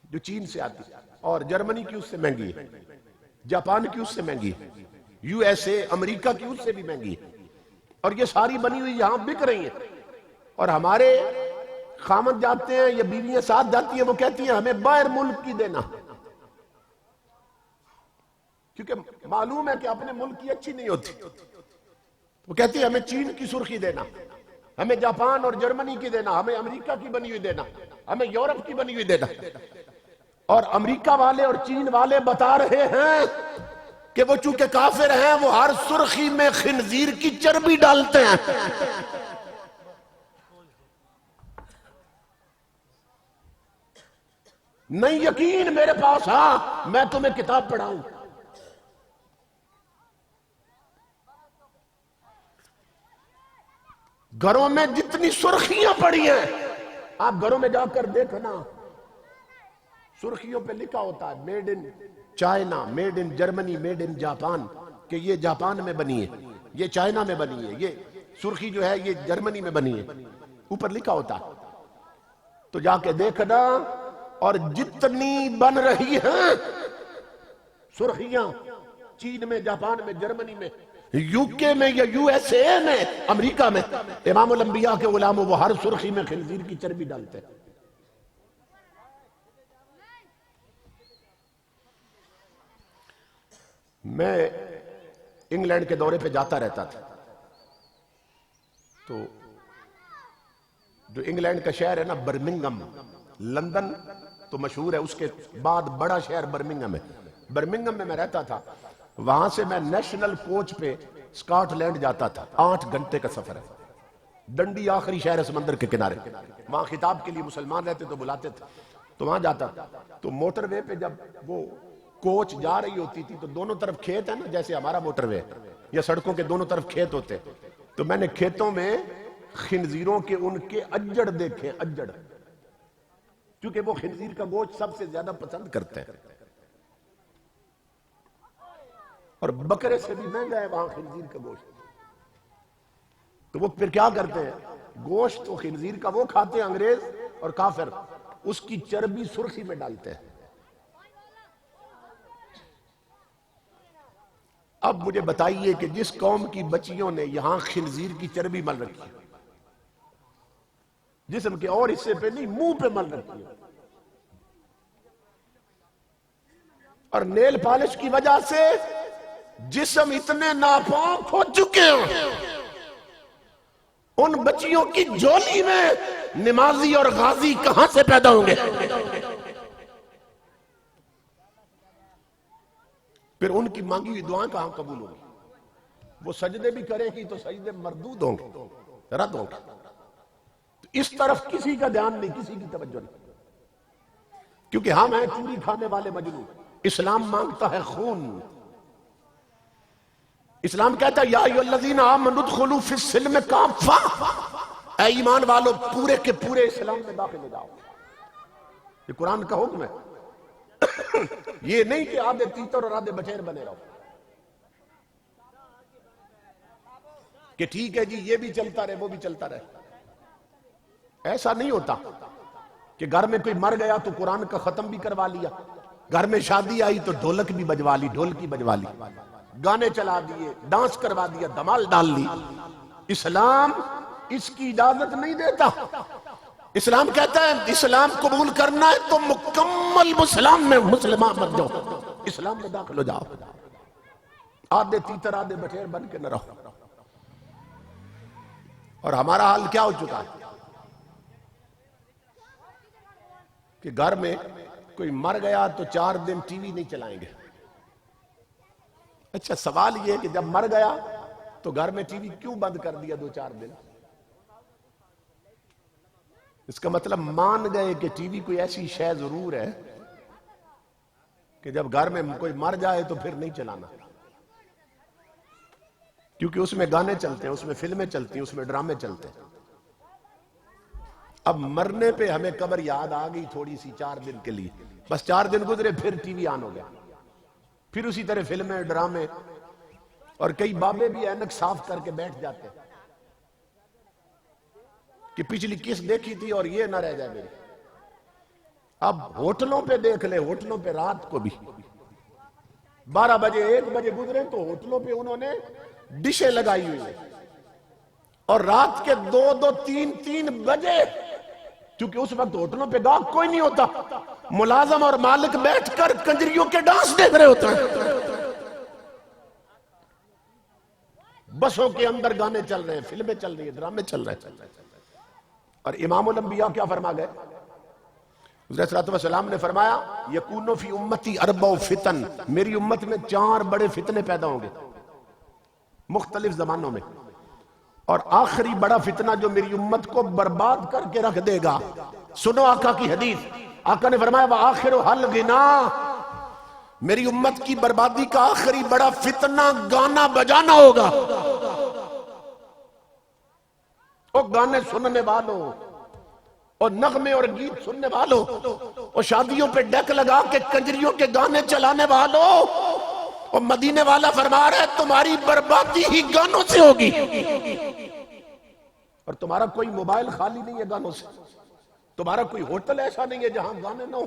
جو چین سے آتی ہے. اور جرمنی کی اس سے مہنگی ہے، جاپان کی اس سے مہنگی ہے، یو ایس اے امریکہ کی اس سے بھی مہنگی ہے. اور یہ ساری بنی ہوئی یہاں بک رہی ہیں. اور ہمارے خامد جاتے ہیں یا بیویاں ساتھ جاتی ہیں، وہ کہتی ہیں ہمیں باہر ملک کی دینا، کیونکہ معلوم ہے کہ اپنے ملک کی اچھی نہیں ہوتی. وہ کہتی ہے ہمیں چین کی سرخی دینا، ہمیں جاپان اور جرمنی کی دینا، ہمیں امریکہ کی بنی ہوئی دینا، ہمیں یورپ کی بنی ہوئی دینا. اور امریکہ والے اور چین والے بتا رہے ہیں کہ وہ چونکہ کافر ہیں وہ ہر سرخی میں خنزیر کی چربی ڈالتے ہیں. نہیں یقین میرے پاس، ہاں میں تمہیں کتاب پڑھاؤں. گھروں میں جتنی سرخیاں پڑی ہیں، آپ گھروں میں جا کر دیکھنا، سرخیوں پہ لکھا ہوتا ہے made in China, made in Germany, made in Japan, کہ یہ جاپان میں بنی ہے، یہ چائنا میں بنی ہے، یہ سرخی جو ہے یہ جرمنی میں بنی ہے، اوپر لکھا ہوتا ہے. تو جا کے دیکھنا. اور جتنی بن رہی ہیں سرخیاں چین میں، جاپان میں، جرمنی میں، یو کے میں یا یو ایس اے میں، امریکہ میں، امام الانبیاء کے غلام وہ ہر سرخی میں خنزیر کی چربی ڈالتے ہیں۔ میں انگلینڈ کے دورے پہ جاتا رہتا تھا، تو جو انگلینڈ کا شہر ہے نا برمنگھم، لندن تو مشہور ہے، اس کے بعد بڑا شہر برمنگھم ہے، برمنگھم میں رہتا تھا۔ وہاں سے میں نیشنل کوچ پہ اسکاٹ لینڈ جاتا تھا، 8 گھنٹے کا سفر ہے، ڈنڈی آخری شہر ہے سمندر کے کنارے، وہاں خطاب کے لیے مسلمان رہتے تو بلاتے تھے، تو وہاں جاتا تھا۔ تو موٹر وے پہ جب وہ کوچ جا رہی ہوتی تھی تو دونوں طرف کھیت ہے نا، جیسے ہمارا موٹر وے یا سڑکوں کے دونوں طرف کھیت ہوتے، تو میں نے کھیتوں میں خنزیروں کے ان کے اجڑ دیکھے، اجڑ، کیونکہ وہ خنزیر کا گوشت سب سے زیادہ پسند کرتے ہیں، اور بکرے سے بھی مہنگا ہے وہاں خنزیر کا گوشت۔ تو وہ پھر کیا کرتے ہیں، گوشت و خنزیر کا وہ کھاتے ہیں انگریز اور کافر، اس کی چربی سرخی میں ڈالتے ہیں۔ اب مجھے بتائیے کہ جس قوم کی بچیوں نے یہاں خنزیر کی چربی مل رکھی ہے، جسم کے اور حصے پہ نہیں، منہ پہ مل رکھی ہے، اور نیل پالش کی وجہ سے جسم اتنے ناپاک ہو چکے ہیں، ان بچیوں کی جھولی میں نمازی اور غازی کہاں سے پیدا ہوں گے؟ پھر ان کی مانگی ہوئی دعائیں کہاں قبول ہوں گی؟ وہ سجدے بھی کریں گی تو سجدے مردود ہوں گے، رد ہوں گے۔ تو اس طرف کسی کا دھیان نہیں، کسی کی توجہ نہیں، کیونکہ ہم ہیں چوری کھانے والے مجنون۔ اسلام مانگتا ہے خون، اسلام کہتا ہے یا ایھا الذین آمنوا ادخلوا فی السلم کافہ، اے ایمان والو پورے کے پورے اسلام میں داخل ہو جاؤ۔ یہ قرآن کا حکم ہے، یہ نہیں کہ آدھے تیتر اور آدھے بٹیر بنے رہو کہ ٹھیک ہے جی یہ بھی چلتا رہے وہ بھی چلتا رہے۔ ایسا نہیں ہوتا کہ گھر میں کوئی مر گیا تو قرآن کا ختم بھی کروا لیا، گھر میں شادی آئی تو ڈھولک بھی بجوا لی، ڈھولکی بجوا لی، گانے چلا دیے، ڈانس کروا دیا، دھمال ڈال لی۔ اسلام اس کی اجازت نہیں دیتا۔ اسلام کہتا ہے اسلام قبول کرنا ہے تو مکمل اسلام میں مسلمان بن جاؤ، اسلام میں داخل ہو جاؤ، آدھے تیتر آدھے بٹیر بن کے نہ رہو۔ اور ہمارا حال کیا ہو چکا ہے کہ گھر میں کوئی مر گیا تو 4 دن ٹی وی نہیں چلائیں گے۔ اچھا سوال یہ ہے کہ جب مر گیا تو گھر میں ٹی وی کیوں بند کر دیا 2-4 دن؟ اس کا مطلب مان گئے کہ ٹی وی کوئی ایسی شے ضرور ہے کہ جب گھر میں کوئی مر جائے تو پھر نہیں چلانا، کیونکہ اس میں گانے چلتے ہیں، اس میں فلمیں چلتی ہیں، اس میں ڈرامے چلتے ہیں۔ اب مرنے پہ ہمیں قبر یاد آ گئی تھوڑی سی 4 دن کے لیے، بس 4 دن گزرے پھر ٹی وی آن ہو گیا، پھر اسی طرح فلمیں، ڈرامے، اور کئی بابے بھی اینک صاف کر کے بیٹھ جاتے ہیں کہ پچھلی کس دیکھی تھی اور یہ نہ رہ جائے میری۔ اب ہوٹلوں پہ دیکھ لے، ہوٹلوں پہ رات کو بھی 12 بجے 1 بجے گزرے تو ہوٹلوں پہ انہوں نے ڈشیں لگائی ہوئی ہیں، اور رات کے 2-2 3-3 بجے، کیونکہ اس وقت ہوٹلوں پہ گاہک کوئی نہیں ہوتا، ملازم اور مالک بیٹھ کر کنجریوں کے ڈانس دیکھ رہے ہوتے ہیں، بسوں کے اندر گانے چل رہے ہیں، فلمیں چل رہی ہیں، ڈرامے چل رہے ہیں۔ اور امام الانبیاء کیا فرما گئے؟ حضرت صلی اللہ علیہ وسلم نے فرمایا یکونو فی امتی 4 فتن، میری امت میں 4 بڑے فتنے پیدا ہوں گے مختلف زمانوں میں، اور آخری بڑا فتنہ جو میری امت کو برباد کر کے رکھ دے گا، سنو آقا کی حدیث، آقا نے فرمایا وآخر حل غنا، میری امت کی بربادی کا آخری بڑا فتنہ گانا بجانا ہوگا۔ وہ گانے سننے والوں اور نغمے اور گیت سننے والوں اور شادیوں پہ ڈیک لگا کے کنجریوں کے گانے چلانے والوں، اور مدینے والا فرما رہا ہے تمہاری بربادی ہی گانوں سے ہوگی، اور تمہارا کوئی موبائل خالی نہیں ہے گانوں سے، تمہارا کوئی ہوٹل ایسا نہیں ہے جہاں گانے نہ ہو،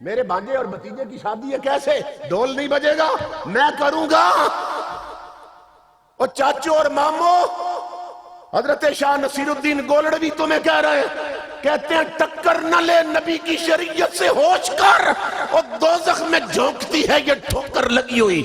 میرے بھانجے اور بھتیجے کی شادی ہے، کیسے؟ ڈھول نہیں بجے گا، میں کروں گا۔ اور چاچو اور ماموں، حضرت شاہ نصیر الدین گولڑوی تمہیں کہہ رہے ہیں، کہتے ہیں ٹکر نہ لے نبی کی شریعت سے ہوش کر، اور دوزخ میں جھونکتی ہے یہ ٹھوکر لگی ہوئی۔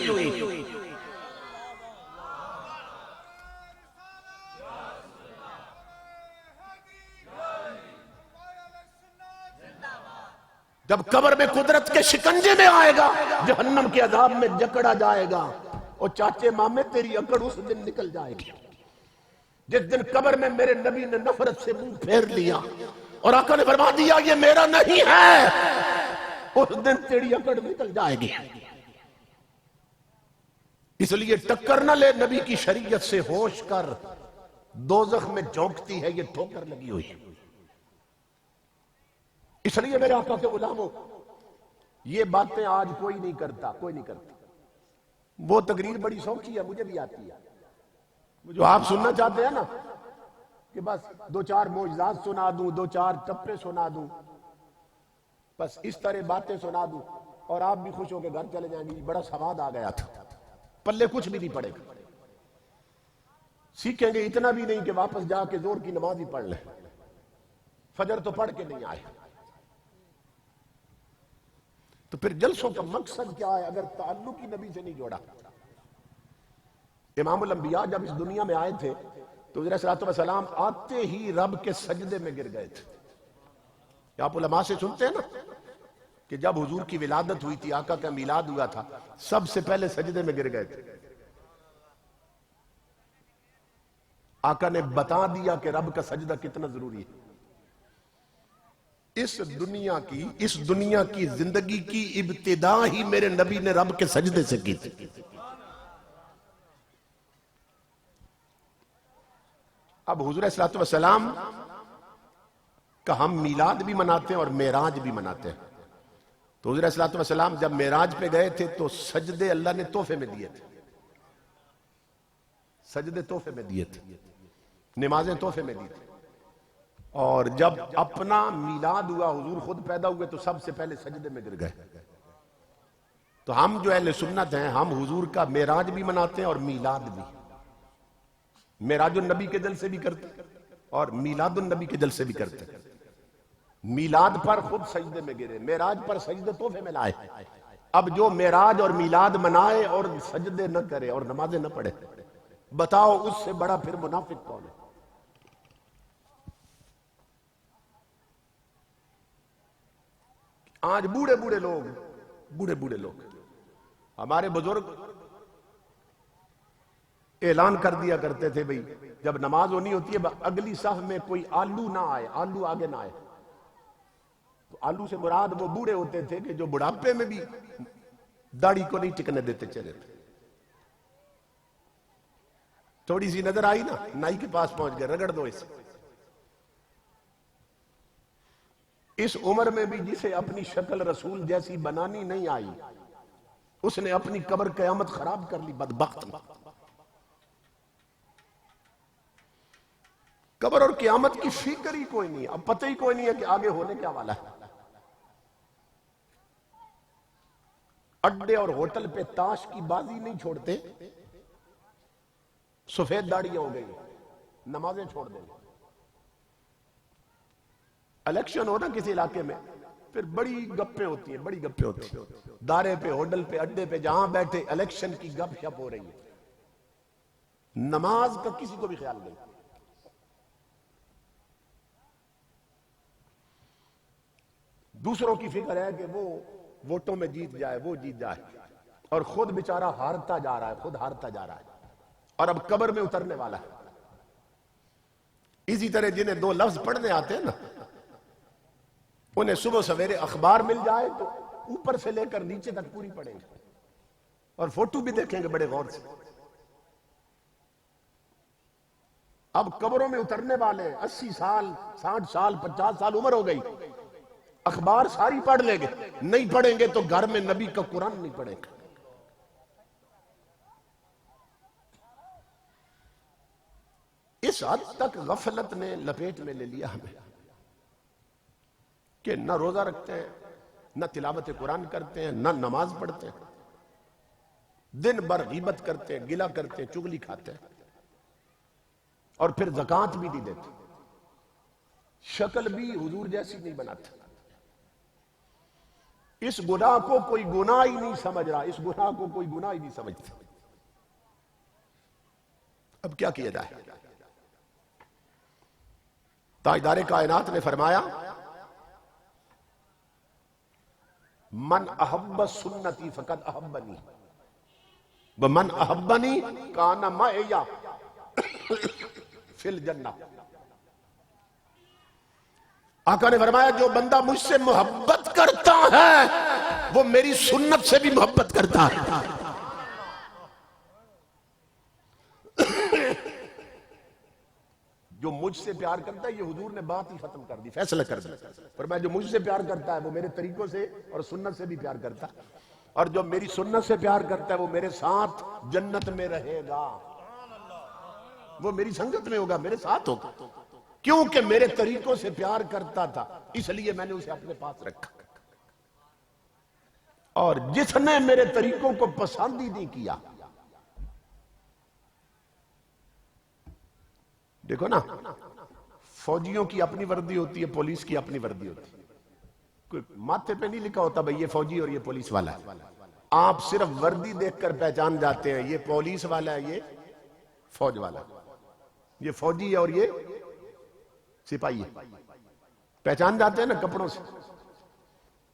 جب قبر میں قدرت کے شکنجے میں آئے گا، جہنم کے عذاب میں جکڑا جائے گا، اور چاچے مامے تیری اکڑ اس دن نکل جائے گی جس دن قبر میں میرے نبی نے نفرت سے منہ پھیر لیا اور آقا نے فرما دیا یہ میرا نہیں ہے، اس دن تیری اکڑ نکل جائے گی۔ اس لیے ٹکر نہ لے نبی کی شریعت سے ہوش کر، دوزخ میں جھونکتی ہے یہ ٹھوکر لگی ہوئی۔ اس لیے میرے آقا کے غلاموں، یہ باتیں آج کوئی نہیں کرتا، کوئی نہیں کرتا۔ وہ تقریر بڑی سوچی ہے، مجھے بھی آتی ہے، جو آپ سننا چاہتے ہیں نا کہ بس دو چار معجزات سنا دوں، دو چار ٹپے سنا دوں، بس اس طرح باتیں سنا دوں اور آپ بھی خوش ہو کے گھر چلے جائیں گے، بڑا سواد آ گیا تھا، پلے کچھ بھی نہیں پڑے گا۔ سیکھیں گے اتنا بھی نہیں کہ واپس جا کے زور کی نماز ہی پڑھ لیں، فجر تو پڑھ کے نہیں آئے۔ تو پھر جلسوں کا مقصد کیا ہے اگر تعلق ہی نبی سے نہیں جوڑا؟ امام الانبیاء جب اس دنیا میں آئے تھے تو حضرت صلی اللہ علیہ وسلم آتے ہی رب کے سجدے میں گر گئے تھے۔ آپ علماء سے سنتے ہیں نا کہ جب حضور کی ولادت ہوئی تھی، آقا کا میلاد ہوا تھا، سب سے پہلے سجدے میں گر گئے تھے۔ آقا نے بتا دیا کہ رب کا سجدہ کتنا ضروری ہے۔ اس دنیا کی زندگی کی ابتدا ہی میرے نبی نے رب کے سجدے سے کی تھی۔ اب حضور صلی اللہ علیہ وسلم کا ہم میلاد بھی مناتے ہیں اور معراج بھی مناتے ہیں۔ تو حضور صلی اللہ علیہ وسلم جب معراج پہ گئے تھے تو سجدے اللہ نے تحفے میں دیے تھے، سجدے تحفے میں دیے تھے، نمازیں تحفے میں دی تھی۔ اور جب اپنا میلاد ہوا، حضور خود پیدا ہوئے تو سب سے پہلے سجدے میں گر گئے۔ تو ہم جو اہل سنت ہیں، ہم حضور کا معراج بھی مناتے ہیں اور میلاد بھی۔ معراج النبی کے دل سے بھی کرتے اور میلاد النبی کے دل سے بھی کرتے۔ میلاد پر خود سجدے میں گرے، معراج پر سجدے تحفے میں لائے۔ اب جو معراج اور میلاد منائے اور سجدے نہ کرے اور نمازیں نہ پڑھے، بتاؤ اس سے بڑا پھر منافق کون ہے؟ آج بوڑھے بوڑھے لوگ ہمارے بزرگ اعلان کر دیا کرتے تھے بھئی جب نماز ہونی ہوتی ہے اگلی صف میں کوئی آلو نہ آئے، آلو آگے نہ آئے۔ تو آلو سے مراد وہ بوڑھے ہوتے تھے کہ جو بڑھاپے میں بھی داڑھی کو نہیں ٹکنے دیتے چلے تھے۔ تھوڑی سی نظر آئی نا، نائی کے پاس پہنچ گئے، رگڑ دو اسے۔ اس عمر میں بھی جسے اپنی شکل رسول جیسی بنانی نہیں آئی، اس نے اپنی قبر قیامت خراب کر لی، بدبخت۔ قبر اور قیامت کی فکر ہی کوئی نہیں ہے، اب پتہ ہی کوئی نہیں ہے کہ آگے ہونے کیا والا ہے۔ اڈے اور ہوٹل پہ تاش کی بازی نہیں چھوڑتے، سفید داڑیاں ہو گئی، نمازیں چھوڑ دیں۔ الیکشن ہو نا کسی علاقے میں، پھر بڑی گپیں ہوتی ہیں، بڑی گپیں ہوتی ہیں، دارے پہ، ہوٹل پہ، اڈے پہ، جہاں بیٹھے الیکشن کی گپ شپ ہو رہی ہے، نماز کا کسی کو بھی خیال نہیں۔ دوسروں کی فکر ہے کہ وہ ووٹوں میں جیت جائے، وہ جیت جائے، اور خود بیچارہ ہارتا جا رہا ہے، خود ہارتا جا رہا ہے، اور اب قبر میں اترنے والا ہے۔ اسی طرح جنہیں دو لفظ پڑھنے آتے ہیں نا، انہیں صبح سویرے اخبار مل جائے تو اوپر سے لے کر نیچے تک پوری پڑھیں گے اور فوٹو بھی دیکھیں گے بڑے غور سے۔ اب قبروں میں اترنے والے 80 سال، 60 سال، 50 سال عمر ہو گئی، اخبار ساری پڑھ لیں گے، نہیں پڑھیں گے تو گھر میں نبی کا قرآن نہیں پڑھیں گے۔ اس حد تک غفلت نے لپیٹ میں لے لیا ہمیں کہ نہ روزہ رکھتے ہیں، نہ تلاوت قرآن کرتے ہیں، نہ نماز پڑھتے ہیں، دن بھر غیبت کرتے ہیں، گلہ کرتے ہیں، چغلی کھاتے ہیں، اور پھر زکوٰۃ بھی نہیں دیتے، شکل بھی حضور جیسی نہیں بناتے۔ اس گناہ کو کوئی گناہ ہی نہیں سمجھ رہا، اس گناہ کو کوئی گناہ ہی نہیں سمجھتا۔ اب کیا کیا جائے؟ تاجدار کائنات نے فرمایا من احب سنتی فقد احبنی ومن احبنی کان معی فی الجنہ۔ آقا نے فرمایا جو بندہ مجھ سے محبت کرتا ہے وہ میری سنت سے بھی محبت کرتا ہے۔ جو مجھ سے پیار کرتا ہے، یہ حضور نے بات ہی ختم کر دی، فیصلہ کر دیا۔ فرمایا جو مجھ سے پیار کرتا ہے وہ میرے طریقوں سے اور سنت سے بھی پیار کرتا ہے، اور جو میری سنت سے پیار کرتا ہے وہ میرے ساتھ جنت میں رہے گا، وہ میری سنگت میں ہوگا، میرے ساتھ ہوگا، کیونکہ میرے طریقوں سے پیار کرتا تھا، اس لیے میں نے اسے اپنے پاس رکھا۔ اور جس نے میرے طریقوں کو پسند ہی نہیں کیا، دیکھو نا، فوجیوں کی اپنی وردی ہوتی ہے، پولیس کی اپنی وردی ہوتی ہے، کوئی ماتھے پہ نہیں لکھا ہوتا بھئی یہ فوجی اور یہ پولیس والا ہے، آپ صرف وردی دیکھ کر پہچان جاتے ہیں یہ پولیس والا ہے، یہ فوج والا ہے، یہ فوجی ہے اور یہ سپاہی ہے، پہچان جاتے ہیں نا کپڑوں سے،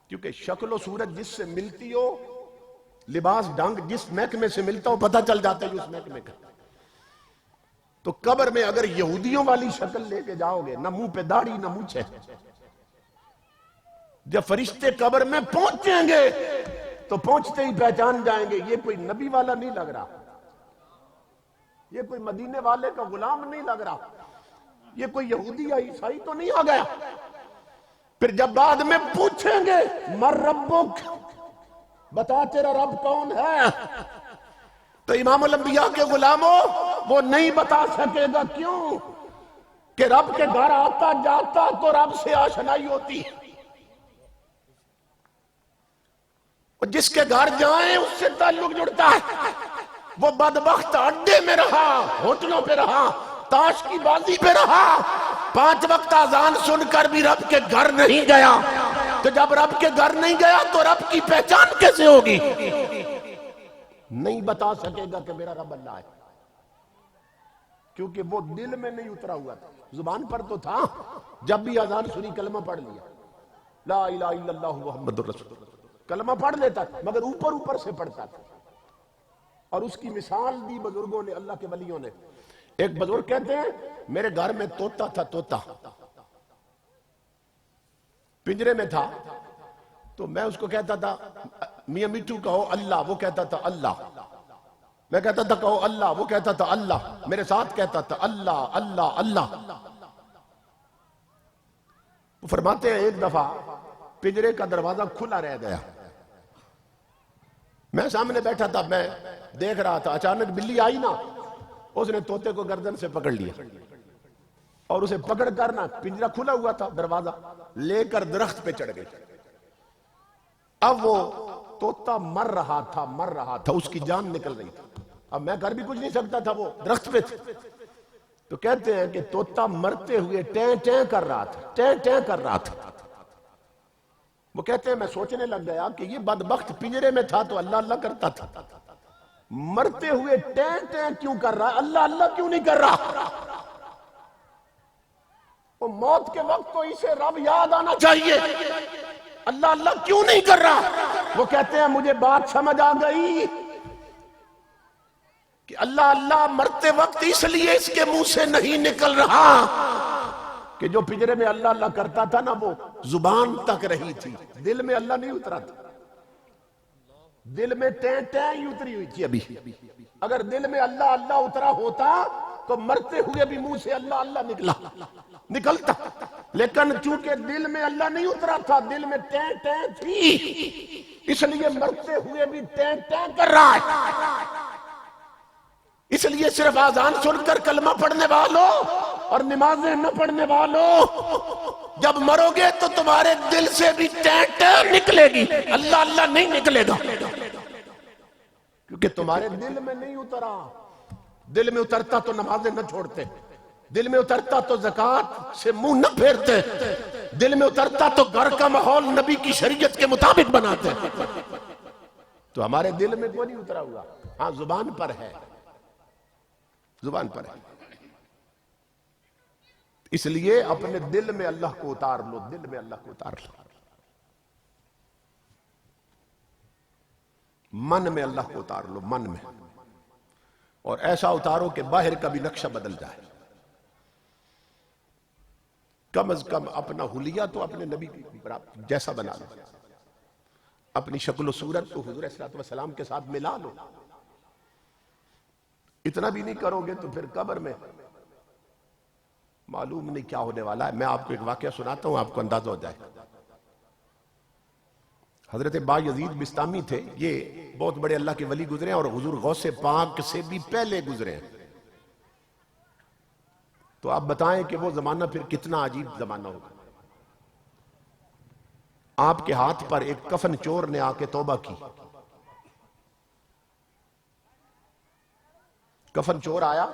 کیونکہ شکل و صورت جس سے ملتی ہو، لباس ڈھنگ جس محکمے سے ملتا ہو، پتہ چل جاتا ہے اس محکمے کا۔ تو قبر میں اگر یہودیوں والی شکل لے کے جاؤ گے، نہ منہ پہ داڑھی نہ مونچھ ہے، جب فرشتے قبر میں پہنچیں گے تو پہنچتے ہی پہچان جائیں گے یہ کوئی نبی والا نہیں لگ رہا، یہ کوئی مدینے والے کا غلام نہیں لگ رہا، یہ کوئی یہودی یا عیسائی تو نہیں آ گیا۔ پھر جب بعد میں پوچھیں گے مر ربک، بتا تیرا رب کون ہے، تو امام الانبیاء کے غلاموں وہ نہیں بتا سکے گا، کیوں کہ رب کے گھر آتا جاتا تو رب سے آشنائی ہوتی ہے، اور جس کے گھر جائیں اس سے تعلق جڑتا ہے۔ وہ بدبخت اڈے میں رہا، ہوٹلوں پہ رہا، تاش کی بازی پہ رہا، 5 وقت اذان سن کر بھی رب کے گھر نہیں گیا، تو جب رب کے گھر نہیں گیا تو رب کی پہچان کیسے ہوگی؟ نہیں بتا سکے گا کہ میرا رب اللہ ہے، کیونکہ وہ دل میں نہیں اترا ہوا تھا، زبان پر تو تھا، جب بھی اذان سنی کلمہ پڑھ لیا، لا الہ الا اللہ محمد رسول اللہ، کلمہ پڑھ لیتا تھا مگر اوپر اوپر سے پڑھتا تھا۔ اور اس کی مثال دی بزرگوں نے، اللہ کے ولیوں نے۔ ایک بزرگ کہتے ہیں میرے گھر میں طوطا تھا، طوطا پنجرے میں تھا، تو میں اس کو کہتا تھا میاں میٹھو کہو اللہ، وہ کہتا تھا اللہ، میں کہتا تھا کہو اللہ، وہ کہتا تھا اللہ، میرے ساتھ کہتا تھا اللہ اللہ اللہ۔ وہ فرماتے ہیں ایک دفعہ پنجرے کا دروازہ کھلا رہ گیا، میں سامنے بیٹھا تھا، میں دیکھ رہا تھا، اچانک بلی آئی نا، اس نے طوطے کو گردن سے پکڑ لیا، اور اسے پکڑ کر نا، پنجرہ کھلا ہوا تھا دروازہ، لے کر درخت پہ چڑھ گئی۔ اب وہ طوطا مر رہا تھا، اس کی جان نکل رہی تھی، اب میں کر بھی کچھ نہیں سکتا تھا، وہ درخت پہ تھے۔ تو کہتے ہیں کہ طوطا مرتے ہوئے ٹیں ٹیں کر رہا تھا، ٹیں ٹیں کر رہا تھا۔ وہ کہتے ہیں میں سوچنے لگ گیا کہ یہ بدبخت پنجرے میں تھا تو اللہ اللہ کرتا تھا، مرتے ہوئے ٹیں ٹیں کیوں کر رہا، اللہ اللہ کیوں نہیں کر رہا؟ وہ موت کے وقت تو اسے رب یاد آنا چاہیے، اللہ اللہ کیوں نہیں کر رہا؟ وہ کہتے ہیں مجھے بات سمجھ آ گئی کہ اللہ اللہ مرتے وقت اس لیے اس کے منہ سے نہیں نکل رہا کہ جو پنجرے میں اللہ اللہ کرتا تھا نا، وہ زبان تک رہی تھی، دل میں اللہ نہیں اترا تھا، دل میں ٹیں ٹیں ہی اتری ہوئی تھی۔ ابھی اگر دل میں اللہ اللہ اترا ہوتا تو مرتے ہوئے بھی منہ سے اللہ اللہ نکلتا، لیکن چونکہ دل میں اللہ نہیں اترا تھا، دل میں ٹیں ٹیں تھی، اس لیے مرتے ہوئے بھی ٹیں ٹیں کر رہا ہے۔ اس لیے صرف اذان سن کر کلمہ پڑھنے والوں اور نمازیں نہ پڑھنے والوں جب مرو گے تو تمہارے دل سے بھی ٹینٹ نکلے گی، اللہ اللہ نہیں نکلے گا، کیونکہ تمہارے دل میں نہیں اترا۔ دل میں اترتا تو نمازیں نہ چھوڑتے، دل میں اترتا تو زکوٰۃ سے منہ نہ پھیرتے، دل میں اترتا تو گھر کا ماحول نبی کی شریعت کے مطابق بناتے۔ تو ہمارے دل میں کوئی نہیں اترا ہوا، ہاں زبان پر ہے، زبان پر ہے۔ اس لیے اپنے دل میں اللہ کو اتار لو، دل میں اللہ کو اتار لو، من میں اللہ کو اتار لو، من میں، اور ایسا اتارو کہ باہر کا بھی نقشہ بدل جائے۔ کم از کم اپنا حلیہ تو اپنے نبی جیسا بنا لو، اپنی شکل و صورت تو حضور صلی اللہ علیہ وسلم کے ساتھ ملا لو۔ اتنا بھی نہیں کرو گے تو پھر قبر میں معلوم نہیں کیا ہونے والا ہے۔ میں آپ کو ایک واقعہ سناتا ہوں، آپ کو اندازہ ہو جائے۔ حضرت با یزید بستامی تھے، یہ بہت بڑے اللہ کے ولی گزرے ہیں، اور حضور غوث پاک سے بھی پہلے گزرے ہیں۔ تو آپ بتائیں کہ وہ زمانہ پھر کتنا عجیب زمانہ ہوگا۔ آپ کے ہاتھ پر ایک کفن چور نے آ کے توبہ کی۔ کفن چور آیا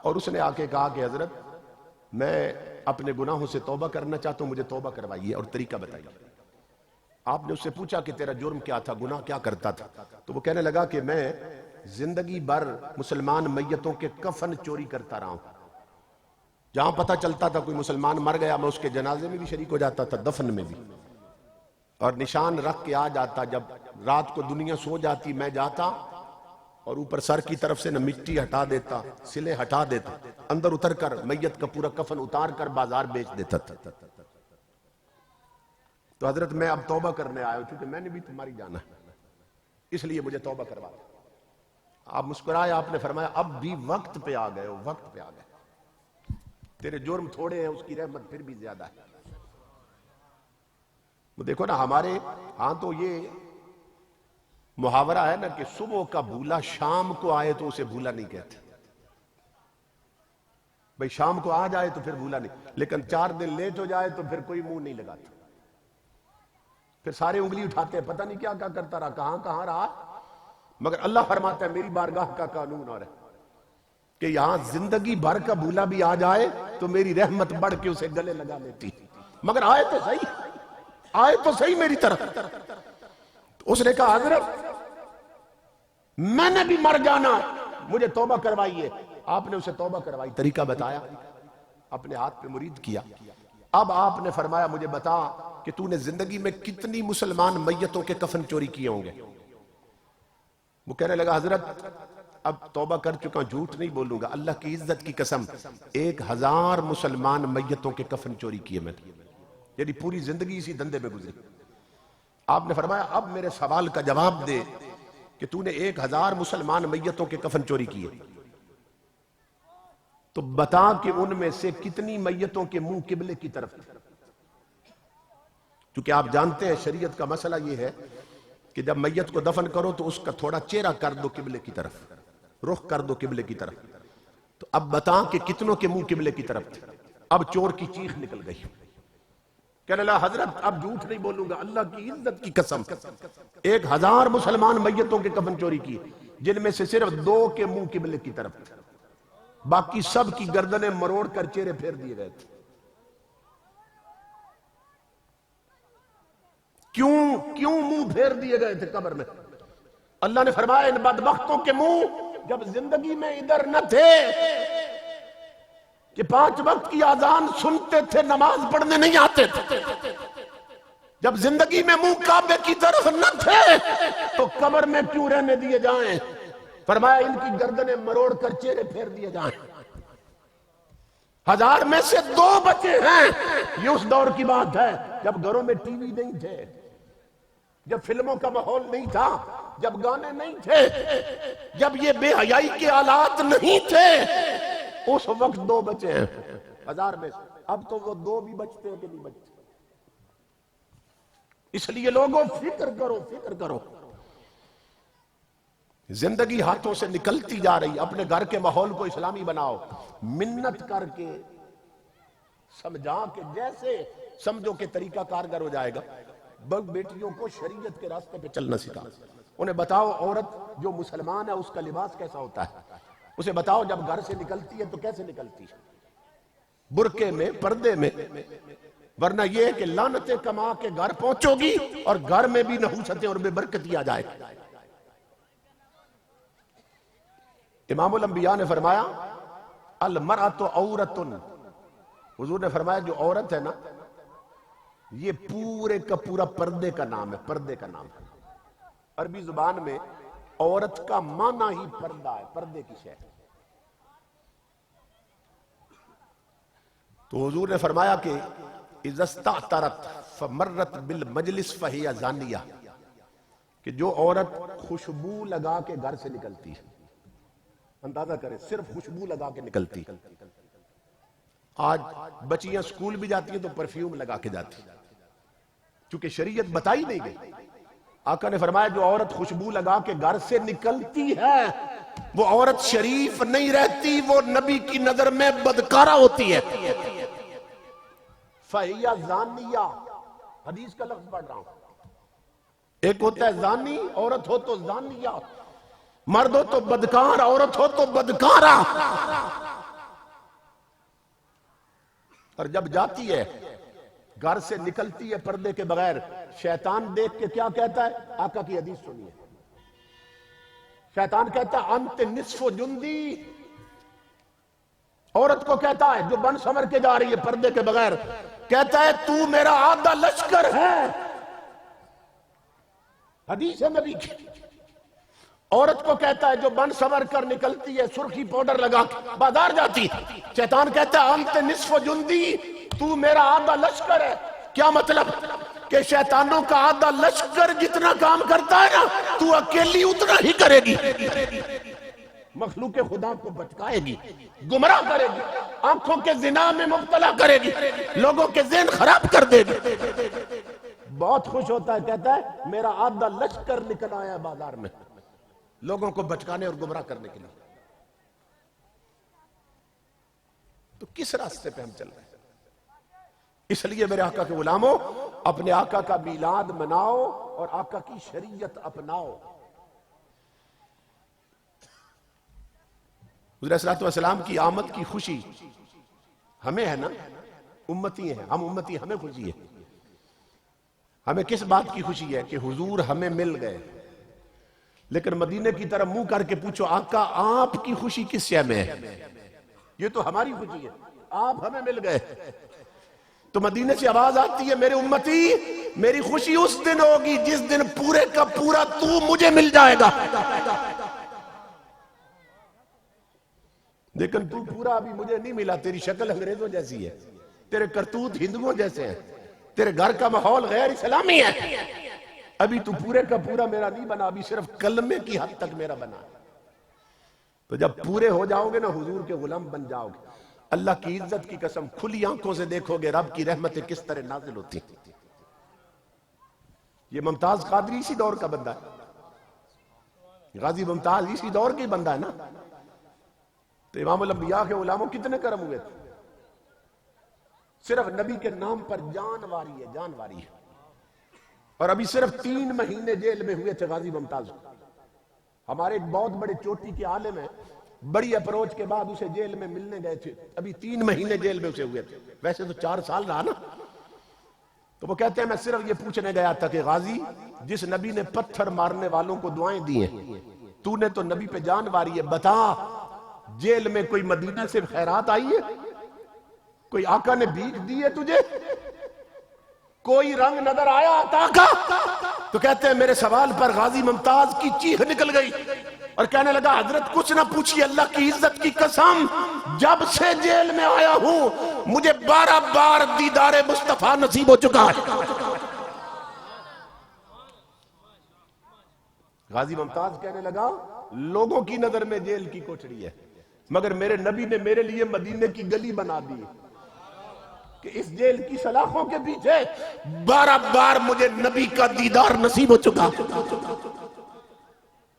اور اس نے آ کے کہا کہ حضرت میں اپنے گناہوں سے توبہ کرنا چاہتا ہوں، مجھے توبہ کروائیے اور طریقہ بتائیے۔ آپ نے اس سے پوچھا کہ تیرا جرم کیا تھا، گناہ کیا کرتا تھا؟ تو وہ کہنے لگا کہ میں زندگی بھر مسلمان میتوں کے کفن چوری کرتا رہا ہوں۔ جہاں پتہ چلتا تھا کوئی مسلمان مر گیا، میں اس کے جنازے میں بھی شریک ہو جاتا تھا، دفن میں بھی، اور نشان رکھ کے آ جاتا۔ جب رات کو دنیا سو جاتی میں جاتا اور اوپر سر کی طرف سے نہ مٹی ہٹا دیتا، سلے ہٹا دیتا، اندر اتر کر میت کا پورا کفن اتار کر بازار بیچ دیتا تھا۔ تو حضرت میں اب توبہ کرنے آیا ہوں، کیونکہ میں نے بھی تمہاری جانا ہے، اس لیے مجھے توبہ کروا دو۔ آپ مسکرائے، آپ نے فرمایا اب بھی وقت پہ آ گئے ہو، وقت پہ آ گئے، تیرے جرم تھوڑے ہیں، اس کی رحمت پھر بھی زیادہ ہے۔ وہ دیکھو نا ہمارے ہاں تو یہ محاورہ ہے نا کہ صبح کا بھولا شام کو آئے تو اسے بھولا نہیں کہتے۔ بھئی شام کو آ جائے تو پھر بھولا نہیں، لیکن 4 دن لیٹ ہو جائے تو پھر کوئی منہ نہیں لگاتا، پھر سارے انگلی اٹھاتے ہیں، پتہ نہیں کیا کرتا رہا، کہاں رہا۔ مگر اللہ فرماتا ہے میری بارگاہ کا قانون اور ہے کہ یہاں زندگی بھر کا بھولا بھی آ جائے تو میری رحمت بڑھ کے اسے گلے لگا لیتی، مگر آئے تو صحیح میری طرف۔ اس نے کہا حضرت میں نے بھی مر جانا، مجھے توبہ کروائیے۔ آپ نے اسے توبہ کروائی، طریقہ بتایا، اپنے ہاتھ پہ مرید کیا۔ اب آپ نے فرمایا مجھے بتا کہ تو نے زندگی میں کتنی مسلمان میتوں کے کفن چوری کیے ہوں گے؟ وہ کہنے لگا حضرت اب توبہ کر چکا، جھوٹ نہیں بولوں گا، اللہ کی عزت کی قسم 1000 مسلمان میتوں کے کفن چوری کیے میں نے، یعنی پوری زندگی اسی دندے میں گزری۔ آپ نے فرمایا اب میرے سوال کا جواب دے کہ تو نے 1000 مسلمان میتوں کے کفن چوری کیے، تو بتا کہ ان میں سے کتنی میتوں کے منہ قبلے کی طرف تھے؟ کیونکہ آپ جانتے ہیں شریعت کا مسئلہ یہ ہے کہ جب میت کو دفن کرو تو اس کا تھوڑا چہرہ کر دو قبلے کی طرف، رخ کر دو قبلے کی طرف۔ تو اب بتا کہ کتنوں کے منہ قبلے کی طرف تھے؟ اب چور کی چیخ نکل گئی، کہنے لگا حضرت اب جھوٹ نہیں بولوں گا، اللہ کی عزت کی قسم 1000 مسلمان میتوں کے کفن چوری کیے، جن میں سے صرف 2 کے منہ قبلے کی طرف تھے، باقی سب کی گردنیں مروڑ کر چہرے پھیر دیے گئے تھے۔ کیوں منہ پھیر دیے گئے تھے قبر میں؟ اللہ نے فرمایا ان بدبختوں کے منہ جب زندگی میں ادھر نہ تھے کہ 5 وقت کی اذان سنتے تھے، نماز پڑھنے نہیں آتے تھے، جب زندگی میں منہ کعبے کی طرف نہ تھے تو قبر میں کیوں رہنے دیے جائیں؟ فرمایا ان کی گردنیں مروڑ کر چہرے پھیر دیے جائیں۔ 1000 میں سے 2 بچے ہیں۔ یہ اس دور کی بات ہے جب گھروں میں ٹی وی نہیں تھے، جب فلموں کا ماحول نہیں تھا، جب گانے نہیں تھے، جب یہ بے حیائی کے آلات نہیں تھے، اس وقت 2 بچے ہیں 1000 میں سے۔ اب تو وہ 2 بھی بچتے ہیں کہ نہیں بچتے؟ اس لیے لوگوں فکر کرو، زندگی ہاتھوں سے نکلتی جا رہی، اپنے گھر کے ماحول کو اسلامی بناؤ، منت کر کے سمجھا کہ جیسے سمجھو کہ طریقہ کارگر ہو جائے گا۔ بیٹیوں کو شریعت کے راستے پہ چلنا سکھا، انہیں بتاؤ عورت جو مسلمان ہے اس کا لباس کیسا ہوتا ہے، اسے بتاؤ جب گھر سے نکلتی ہے تو کیسے نکلتی ہے، برقعے میں، پردے میں، ورنہ یہ ہے کہ لعنتیں کما کے گھر پہنچو گی اور گھر میں بھی نحوستیں اور بے برکتی آ جائے۔ امام الانبیاء نے فرمایا المرأۃ عورۃ، حضور نے فرمایا جو عورت ہے نا یہ پورے کا پورا پردے کا نام ہے، پردے کا نام ہے۔ عربی زبان میں عورت کا معنی ہی پردہ ہے، پردے کی شے۔ تو حضور نے فرمایا کہ اذا استعطرت فمرت بالمجلس فہی زانیہ، کہ جو عورت خوشبو لگا کے گھر سے نکلتی ہے، اندازہ کریں صرف خوشبو لگا کے نکلتی، آج بچیاں سکول بھی جاتی ہیں تو پرفیوم لگا کے جاتی، چونکہ شریعت بتائی نہیں گئی۔ آقا نے فرمایا جو عورت خوشبو لگا کے گھر سے نکلتی ہے وہ عورت شریف نہیں رہتی، وہ نبی کی نظر میں بدکارہ ہوتی ہے۔ فَهِيَ زَانِيَّةٌ، حدیث کا لفظ پڑھ رہا ہوں، ایک ہوتا ہے زانی، عورت ہو تو زانیہ، مرد ہو تو بدکار، عورت ہو تو بدکارہ۔ اور جب جاتی ہے گھر سے نکلتی ہے پردے کے بغیر، شیطان دیکھ کے کیا کہتا ہے؟ آقا کی حدیث سنیے، شیطان کہتا ہے انت نصف جندی، عورت کو کہتا ہے جو بن سمر کے جا رہی ہے پردے کے بغیر، کہتا ہے تو میرا آدھا لشکر ہے، حدیث ہے نبی کی۔ عورت کو کہتا ہے جو بن سمر کر نکلتی ہے سرخی پاؤڈر لگا کے بازار جاتی، شیطان کہتا ہے انت نصف جندی، تو میرا آدھا لشکر ہے۔ کیا مطلب؟ کہ شیطانوں کا آدھا لشکر جتنا کام کرتا ہے نا تو اکیلی اتنا ہی کرے گی، مخلوق خدا کو بھٹکائے گی، گمراہ کرے گی، آنکھوں کے زنا میں مبتلا کرے گی، لوگوں کے ذہن خراب کر دے گی۔ بہت خوش ہوتا ہے، کہتا ہے میرا آدھا لشکر نکل آیا بازار میں لوگوں کو بھٹکانے اور گمراہ کرنے کے لیے۔ تو کس راستے پہ ہم چل رہے ہیں؟ اس لیے میرے آقا کے غلاموں اپنے آقا کا میلاد مناؤ اور آقا کی شریعت اپناؤ۔ حضور صلی اللہ علیہ وسلم کی آمد کی خوشی ہمیں ہے نا، امتی ہیں ہم، امتی ہمیں خوشی ہے۔ ہمیں کس بات کی خوشی ہے؟ کہ حضور ہمیں مل گئے۔ لیکن مدینے کی طرف منہ کر کے پوچھو آقا آپ کی خوشی کس شے میں ہے؟ یہ تو ہماری خوشی ہے، آپ ہمیں مل گئے۔ تو مدینے سے آواز آتی ہے میرے امتی میری خوشی اس دن ہوگی جس دن پورے کا پورا تو مجھے مل جائے گا۔ لیکن تو پورا ابھی مجھے نہیں ملا، تیری شکل انگریزوں جیسی ہے، تیرے کرتوت ہندوؤں جیسے ہیں، تیرے گھر کا ماحول غیر اسلامی ہے، ابھی تو پورے کا پورا میرا نہیں بنا، ابھی صرف کلمے کی حد تک میرا بنا۔ تو جب پورے ہو جاؤ گے نا حضور کے غلام بن جاؤ گے، اللہ کی عزت کی قسم کھلی آنکھوں سے دیکھو گے رب کی رحمتیں کس طرح نازل ہوتی ہیں۔ یہ ممتاز قادری اسی دور کا بندہ ہے، غازی ممتاز اسی دور کی بندہ ہے نا۔ تو امام الانبیاء کے غلاموں کتنے کرم ہوئے تھے، صرف نبی کے نام پر جان واری ہے، جان واری ہے۔ اور ابھی صرف 3 مہینے جیل میں ہوئے تھے غازی ممتاز۔ ہمارے ایک بہت بڑے چوٹی کے عالم ہیں، بڑی اپروچ کے بعد اسے جیل میں ملنے گئے تھے، ابھی 3 مہینے جیل میں اسے ہوئے تھے، ویسے تو 4 سال رہا نا۔ تو وہ کہتے ہیں میں صرف یہ پوچھنے گیا تھا کہ غازی جس نبی نے پتھر مارنے والوں کو دعائیں دی ہیں، تو نے تو نبی پہ جان واری ہے، بتا جیل میں کوئی مدینہ سے خیرات آئی ہے؟ کوئی آقا نے بھیک دی ہے تجھے؟ کوئی رنگ نظر آیا عطا کا؟ تو کہتے ہیں میرے سوال پر غازی ممتاز کی چیخ نکل گئی اور کہنے لگا حضرت کچھ نہ پوچھیے، اللہ کی عزت کی قسم جب سے جیل میں آیا ہوں مجھے 12 بار دیدار مصطفیٰ نصیب ہو چکا ہے۔ غازی ممتاز کہنے لگا لوگوں کی نظر میں جیل کی کوٹڑی ہے، مگر میرے نبی نے میرے لیے مدینے کی گلی بنا دی کہ اس جیل کی سلاخوں کے پیچھے 12 بار مجھے نبی کا دیدار نصیب ہو چکا۔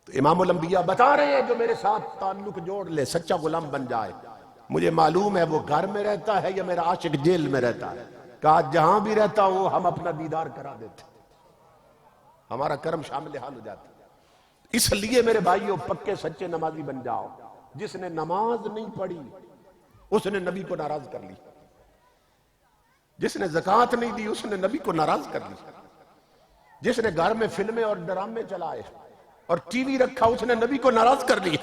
تو امام الانبیاء بتا رہے ہیں جو میرے ساتھ تعلق جوڑ لے سچا غلام بن جائے، مجھے معلوم ہے وہ گھر میں رہتا ہے یا میرا عاشق جیل میں رہتا ہے، کہا جہاں بھی رہتا ہوں ہم اپنا دیدار کرا دیتے، ہمارا کرم شامل حال ہو جاتا۔ اس لیے میرے بھائیوں پکے سچے نمازی بن جاؤ۔ جس نے نماز نہیں پڑھی اس نے نبی کو ناراض کر لی، جس نے زکوٰۃ نہیں دی اس نے نبی کو ناراض کر لی، جس نے گھر میں فلمیں اور ڈرامے چلائے اور ٹی وی رکھا اس نے نبی کو ناراض کر لی،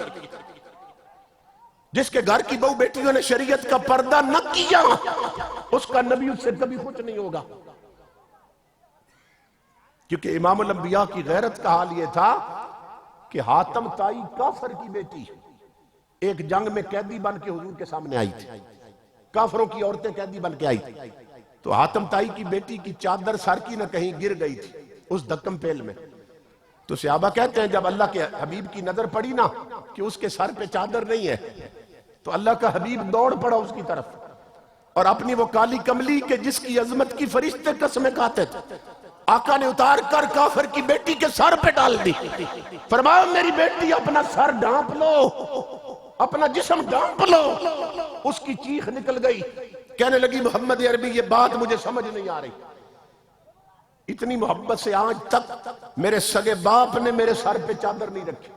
جس کے گھر کی بہو بیٹیوں نے شریعت کا پردہ نہ کیا اس کا نبی اس سے کبھی خوش نہیں ہوگا۔ کیونکہ امام الانبیاء کی غیرت کا حال یہ تھا کہ حاتم طائی کافر کی بیٹی ایک جنگ میں قیدی بن کے حضور کے سامنے آئی تھی، کافروں کی عورتیں قیدی بن کے آئی تھی، تو حاتم طائی کی بیٹی کی چادر سر کی نہ کہیں گر گئی تھی اس دھکم پیل میں، تو صحابہ کہتے ہیں جب اللہ کے حبیب کی نظر پڑی نا کہ اس کے سر پہ چادر نہیں ہے تو اللہ کا حبیب دوڑ پڑا اس کی طرف اور اپنی وہ کالی کملی کے جس کی عظمت کی فرشتے قسمیں کھاتے تھے آقا نے اتار کر کافر کی بیٹی کے سر پہ ڈال دی، فرمایا میری بیٹی اپنا سر ڈھانپ لو، اپنا جسم ڈھانپ لو۔ اس کی چیخ نکل گئی، کہنے لگی محمد عربی یہ بات مجھے سمجھ نہیں آ رہی، اتنی محبت سے آج تک میرے سگے باپ نے میرے سر پہ چادر نہیں رکھی،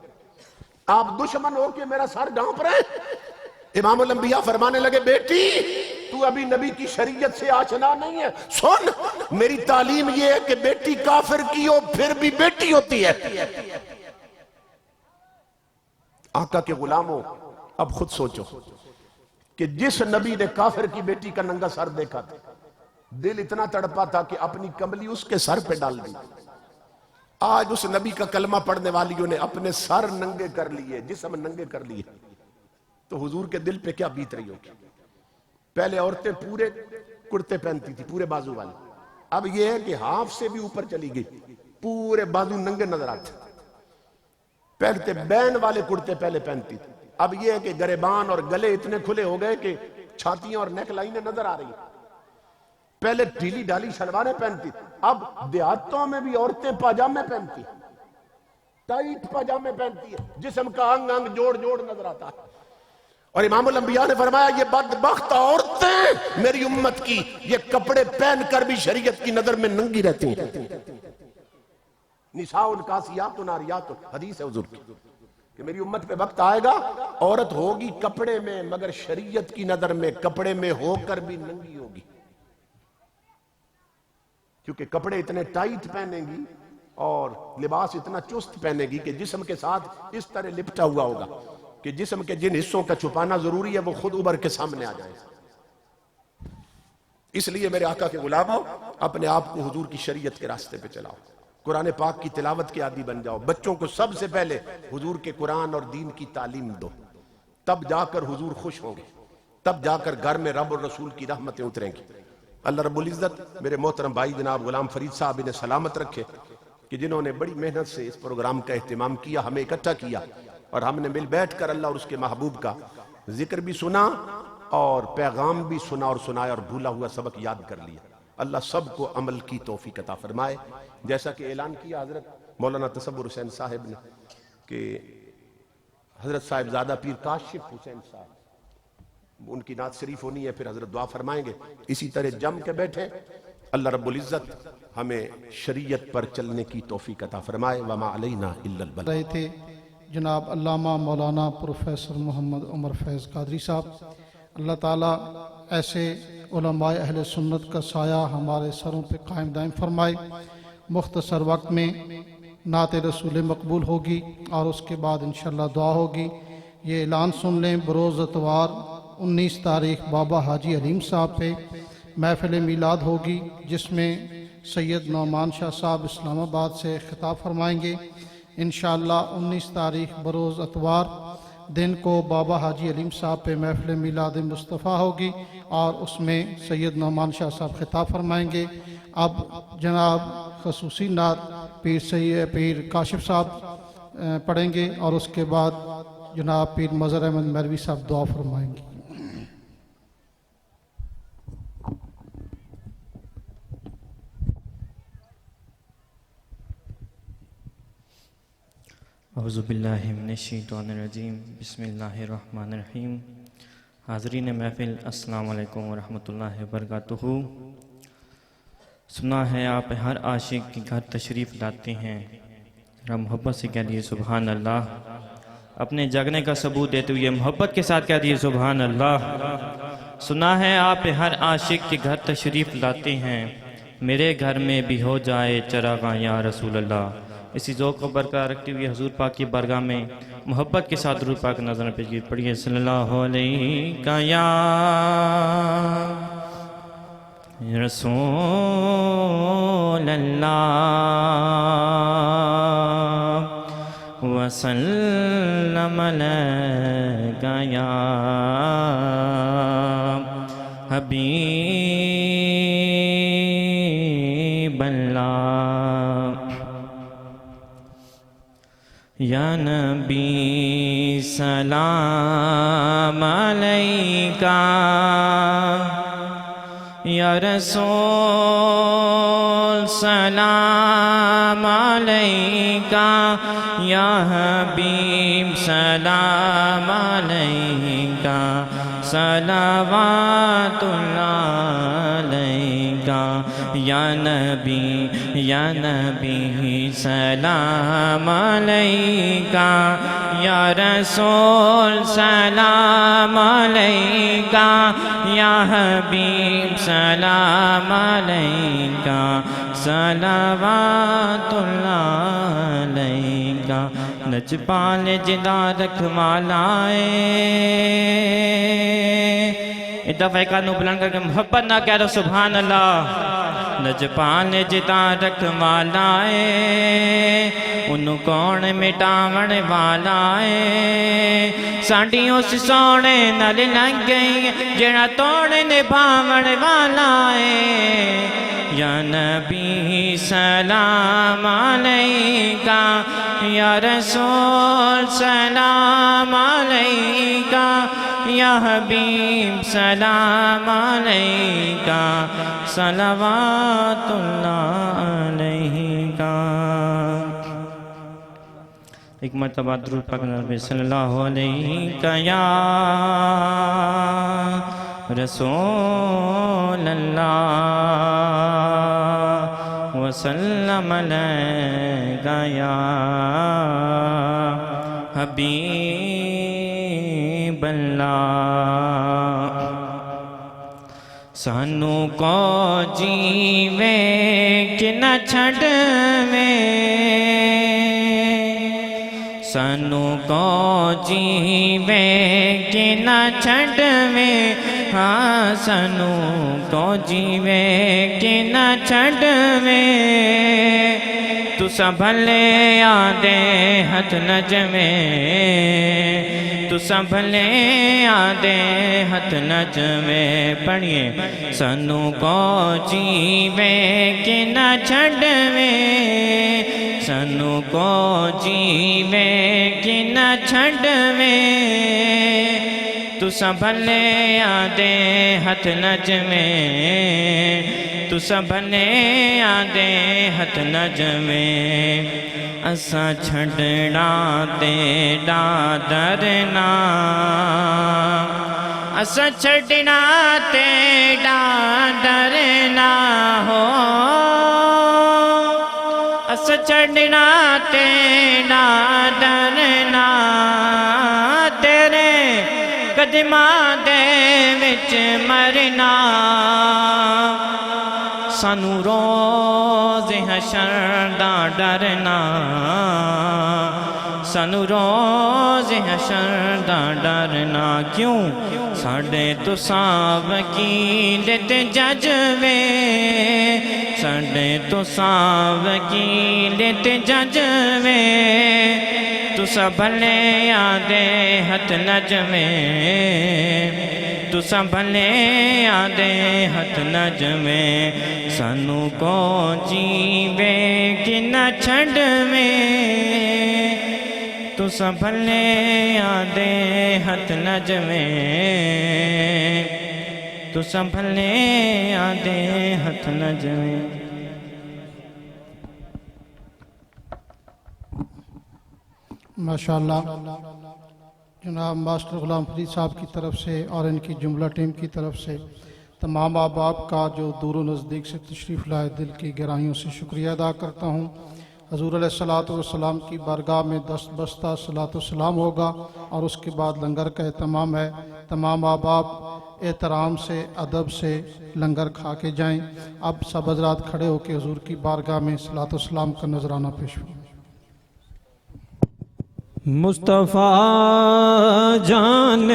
آپ دشمن ہو کے میرا سر ڈھانپ رہے ہیں۔ امام الانبیاء فرمانے لگے بیٹی تو ابھی نبی کی شریعت سے آشنا نہیں ہے، سن میری تعلیم یہ ہے کہ بیٹی کافر کی ہو پھر بھی بیٹی ہوتی ہے۔ آقا کے غلاموں اب خود سوچو کہ جس نبی نے کافر کی بیٹی کا ننگا سر دیکھا تھا دل اتنا تڑپا تھا کہ اپنی کملی اس کے سر پہ ڈال دی، آج اس نبی کا کلمہ پڑھنے والیوں نے اپنے سر ننگے کر لیے، جسم ننگے کر لیے، تو حضور کے دل پہ کیا بیت رہی ہوگی۔ پہلے عورتیں پورے کرتے پہنتی تھی پورے بازو والے، اب یہ ہے کہ ہاف سے بھی اوپر چلی گئی، پورے بازو ننگے نظر آتے، پہلتے بین والے کرتے پہلے پہنتی تھی، اب یہ ہے کہ گریبان اور گلے اتنے کھلے ہو گئے کہ چھاتیاں اور نیک لائنیں نظر آ رہی ہیں، پہلے ڈھیلی ڈالی شلواریں پہنتی، اب دیہاتوں میں بھی عورتیں پاجامے پہنتی، ٹائٹ پاجامے پہنتی ہے، جسم کا انگ انگ جوڑ جوڑ نظر آتا ہے۔ اور امام الانبیاء نے فرمایا یہ بدبخت عورتیں میری امت کی یہ کپڑے پہن کر بھی شریعت کی نظر میں ننگی رہتی ہیں۔ نساء کاسیات ناریات حدیث ہے حضور کی کہ میری امت پہ وقت آئے گا عورت ہوگی کپڑے میں مگر شریعت کی نظر میں کپڑے میں ہو کر بھی ننگی ہوگی، کیونکہ کپڑے اتنے ٹائٹ پہنے گی اور لباس اتنا چست پہنے گی کہ جسم کے ساتھ اس طرح لپٹا ہوا ہوگا کہ جسم کے جن حصوں کا چھپانا ضروری ہے وہ خود ابھر کے سامنے آ جائے۔ اس لیے میرے آقا کے غلاموں اپنے آپ کو حضور کی شریعت کے راستے پہ چلاؤ، قرآن پاک کی تلاوت کے عادی بن جاؤ، بچوں کو سب سے پہلے حضور کے قرآن اور دین کی تعلیم دو، تب جا کر حضور خوش ہوں گے، تب جا کر گھر میں رب اور رسول کی رحمتیں اتریں گی۔ اللہ رب العزت میرے محترم بھائی جناب غلام فرید صاحب انہیں سلامت رکھے کہ جنہوں نے بڑی محنت سے اس پروگرام کا اہتمام کیا، ہمیں اکٹھا کیا اور ہم نے مل بیٹھ کر اللہ اور اس کے محبوب کا ذکر بھی سنا اور پیغام بھی سنا اور سنایا اور بھولا ہوا سبق یاد کر لیا۔ اللہ سب کو عمل کی توفیق عطا فرمائے، جیسا کہ اعلان کیا حضرت مولانا تصور حسین صاحب نے کہ حضرت صاحب زادہ پیر کاشف حسین صاحب ان کی نعت شریف ہونی ہے، پھر حضرت دعا فرمائیں گے، اسی طرح جم کے بیٹھے اللہ رب العزت ہمیں شریعت پر چلنے کی توفیق عطا فرمائے۔ وما علینا الا البلاغ۔ رہے تھے جناب علامہ مولانا پروفیسر محمد عمر فیض قادری صاحب، اللہ تعالیٰ ایسے علماء اہل سنت کا سایہ ہمارے سروں پہ قائم دائم فرمائے۔ مختصر وقت میں نعت رسول مقبول ہوگی اور اس کے بعد انشاءاللہ دعا ہوگی۔ یہ اعلان سن لیں، بروز اتوار 19 تاریخ بابا حاجی علیم صاحب پہ محفل میلاد ہوگی جس میں سید نعمان شاہ صاحب اسلام آباد سے خطاب فرمائیں گے۔ انشاءاللہ 19 تاریخ بروز اتوار دن کو بابا حاجی علیم صاحب پہ محفل میلاد مصطفیٰ ہوگی اور اس میں سید نعمان شاہ صاحب خطاب فرمائیں گے۔ اب جناب خصوصی نعت پیر کاشف صاحب پڑھیں گے اور اس کے بعد جناب پیر مظہر احمد مروی صاحب دعا فرمائیں گے۔ اعوذ باللہ من الشیطان الرجیم، بسم اللہ الرحمن الرحیم۔ حاضرین محفل السلام علیکم ورحمۃ اللہ وبرکاتہ۔ سنا ہے آپ ہر عاشق کے گھر تشریف لاتے ہیں، ذرا محبت سے کہہ دیے سبحان اللہ۔ اپنے جگنے کا ثبوت دیتے ہوئے محبت کے ساتھ کہہ دیے سبحان اللہ۔ سنا ہے آپ ہر عاشق کے گھر تشریف لاتے ہیں، میرے گھر میں بھی ہو جائے چراغاں یا رسول اللہ۔ اسی ذوق کو برقرار رکھتے ہوئے حضور پاک کی بارگاہ میں محبت کے ساتھ درود پاک نظر پیش کی پڑھیے صلی اللہ علیہ یا رسول اللہ وسلم علیک یا حبیب اللہ، یا نبی سلام علیکہ، یا رسول سلام علیکہ، یا حبیب سلام علیکہ، صلوات اللہ علیکہ، یا نبی سلام علیکہ، یا رسول سلام علیکہ، یا حبیب سلام علیکہ، صلوات اللہ علیکہ۔ نجپال جدا رکھمالائے، ایک دفعہ ایک آدھنوں بلند کر کے محبت نہ کہہ رہا سبحان اللہ۔ نجپال جدا رکھمالائے، انہوں کون مٹاون والائے، ساڑھی اس سونے نل لگ گئی جڑا توڑ نبھاون والائے، یا نبی سلام علیکہ، یا رسول سلام علیکہ، یا حبیب سلام علیکہ، صلوات اللہ علیکہ۔ ایک مرتبہ درود پاک نبی صلی اللہ علیہ یا رسول اللہ وسلم علیک یا حبیب اللہ۔ سانو کو جیوے کہ نہ چھڑوے، سانو کو جیوے کہ نہ چھڑوے، ہاں سانو کو جیوے کہ نہ چھڑوے، تو سنبھلے آدے ہتھ نجمے، تو سنبھلے آدے ہتھ نجمے، پڑھئے سانو کو جیوے کہ نہ چھڑوے، سانو کو جیوے کہ نہ چھڑوے، تو سنبھلے آدے ہتھ نجمے، تو سنبھلے آدے ہتھ نجمے، اسا چھڑنا تیڑا ڈرنا، اسا چھڑنا تیڑا ڈرنا ہو، اسا چھڑنا تیڑا ڈرنا، تیرے قدماں دے وچ مرنا، سانو روز حشر دا ڈرنا، سانو روز حشر دا ڈرنا، کیوں ساڑے تو وکیل تے جج وے، ساڑے تو وکیل تے جج وے، تو سنبھلے آدے ہتھ نجمے، تو سنبھلے آدے ہتھ نجمے، سانو کو جیوے کہ نہ چھڑوے، تو سنبھلے آدے ہتھ نجمے، تو سنبھلے آدے ہتھ نجمے۔ ماشاءاللہ جناب ماسٹر غلام فرید صاحب کی طرف سے اور ان کی جملہ ٹیم کی طرف سے تمام احباب کا جو دور و نزدیک سے تشریف لائے دل کی گہرائیوں سے شکریہ ادا کرتا ہوں۔ حضور علیہ الصلوۃ والسلام کی بارگاہ میں دست بستہ صلاۃ والسلام ہوگا اور اس کے بعد لنگر کا اہتمام ہے۔ تمام احباب احترام سے ادب سے لنگر کھا کے جائیں۔ اب سب حضرات کھڑے ہو کے حضور کی بارگاہ میں صلاۃ والسلام کا نذرانہ پیش فرمائیں۔ مصطفیٰ جان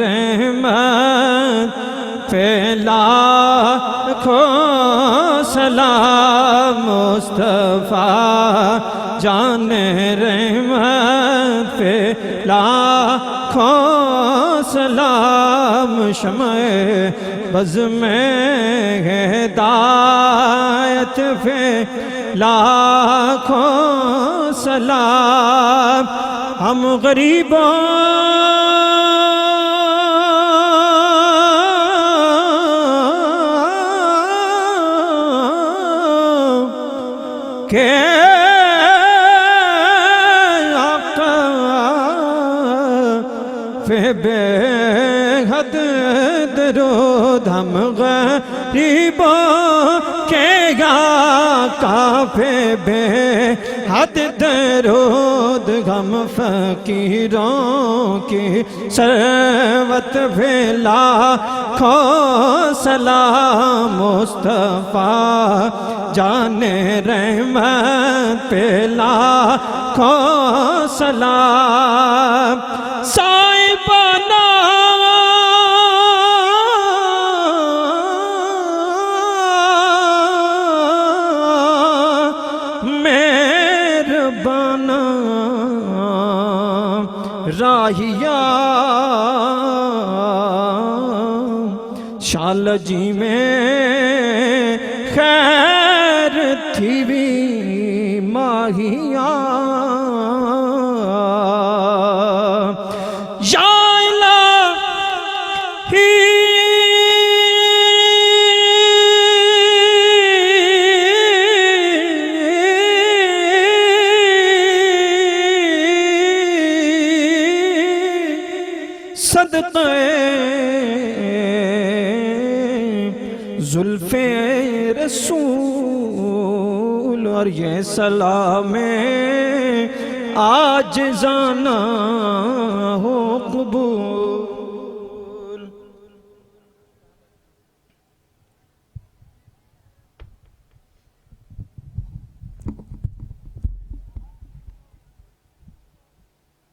رحمت پہ لاکھوں سلام، مصطفیٰ جان رحمت پہ لاکھوں سلام، شمع بز میں ہدایت پہ لاکھوں سلام، ہم غریبوں کے آقا پہ بے حد درود، ہم غریبوں کے آقا پہ بے حد درود، ہم فقیروں کی ثروت پہ لاکھوں سلام، مصطفیٰ جان رحمت پہ لاکھوں سلام، صاحبانہ مہربانہ راہیا شال جی میں خیر تھی بھی ماہیا، یا صدقے زلف رسول، اور یہ سلام عاجزانہ ہو قبول۔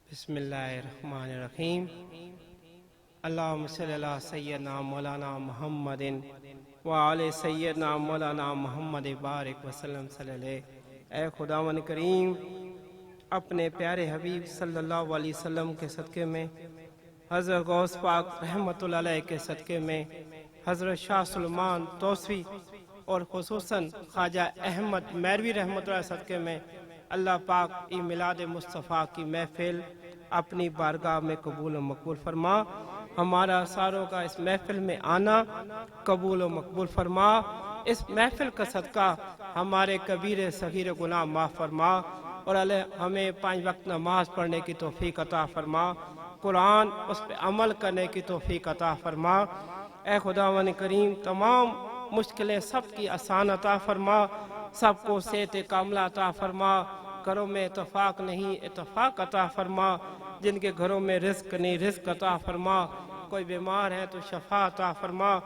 بسم اللہ الرحمن الرحیم۔ اللہم صلی اللہ سیدنا مولانا محمد وعلی سیدنا مولانا محمد بارک وسلم صلی اللہ۔ اے خداوند کریم، اپنے پیارے حبیب صلی اللہ علیہ وسلم کے صدقے میں، حضرت غوث پاک رحمت اللہ علیہ کے صدقے میں، حضرت شاہ سلمان توسوی اور خصوصاً خواجہ احمد میروی رحمت اللہ علیہ صدقے میں اللہ پاک ای میلاد مصطفیٰ کی محفل اپنی بارگاہ میں قبول و مقبول فرما۔ ہمارا ساروں کا اس محفل میں آنا قبول و مقبول فرما۔ اس محفل کا صدقہ ہمارے کبیر صغیر گناہ معاف فرما، اور ہمیں 5 وقت نماز پڑھنے کی توفیق عطا فرما، قرآن اس پہ عمل کرنے کی توفیق عطا فرما۔ اے خداوند کریم، تمام مشکلیں سب کی آسان عطا فرما، سب کو صحت کاملہ عطا فرما، گھروں میں اتفاق نہیں اتفاق عطا فرما، جن کے گھروں میں رزق نہیں رزق عطا فرما، کوئی بیمار ہے تو شفا عطا فرما،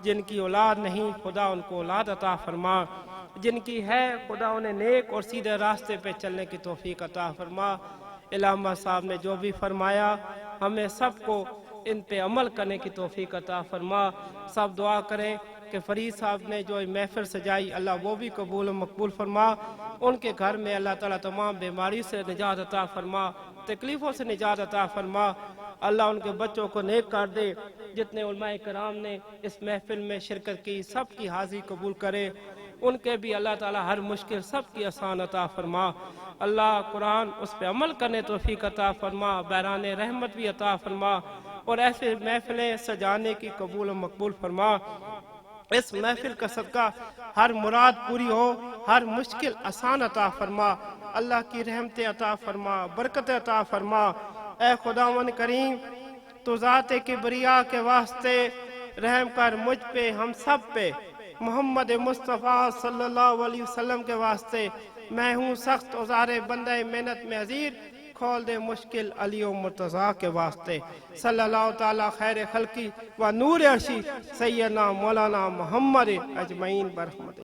جن کی اولاد نہیں خدا ان کو اولاد عطا فرما، جن کی ہے خدا انہیں نیک اور سیدھے راستے پہ چلنے کی توفیق عطا فرما۔ علامہ صاحب نے جو بھی فرمایا ہمیں سب کو ان پہ عمل کرنے کی توفیق عطا فرما۔ سب دعا کریں کہ فرید صاحب نے جو محفل سجائی اللہ وہ بھی قبول و مقبول فرما، ان کے گھر میں اللہ تعالیٰ تمام بیماری سے نجات عطا فرما، تکلیفوں سے نجات عطا فرما، اللہ ان کے بچوں کو نیک کر دے۔ جتنے علماء کرام نے اس محفل میں شرکت کی سب کی حاضری قبول کرے، ان کے بھی اللہ تعالیٰ ہر مشکل سب کی آسان عطا فرما۔ اللہ قرآن اس پہ عمل کرنے توفیق عطا فرما، بحران رحمت بھی عطا فرما، اور ایسے محفلیں سجانے کی قبول و مقبول فرما۔ اس محفل کا صدقہ ہر مراد پوری ہو، ہر مشکل آسان عطا فرما، اللہ کی رحمتیں عطا فرما، برکت عطا فرما۔ اے خداوند کریم، تو ذات کبریا کے واسطے رحم کر مجھ پہ، ہم سب پہ، محمد مصطفیٰ صلی اللہ علیہ وسلم کے واسطے۔ میں ہوں سخت اوزار بندہ محنت میں حضیر، کھول دے مشکل علی و مرتضیٰ کے واسطے۔ صلی اللہ تعالیٰ خیر خلقی و نور عرشی سیدنا مولانا محمد اجمعین برحمت۔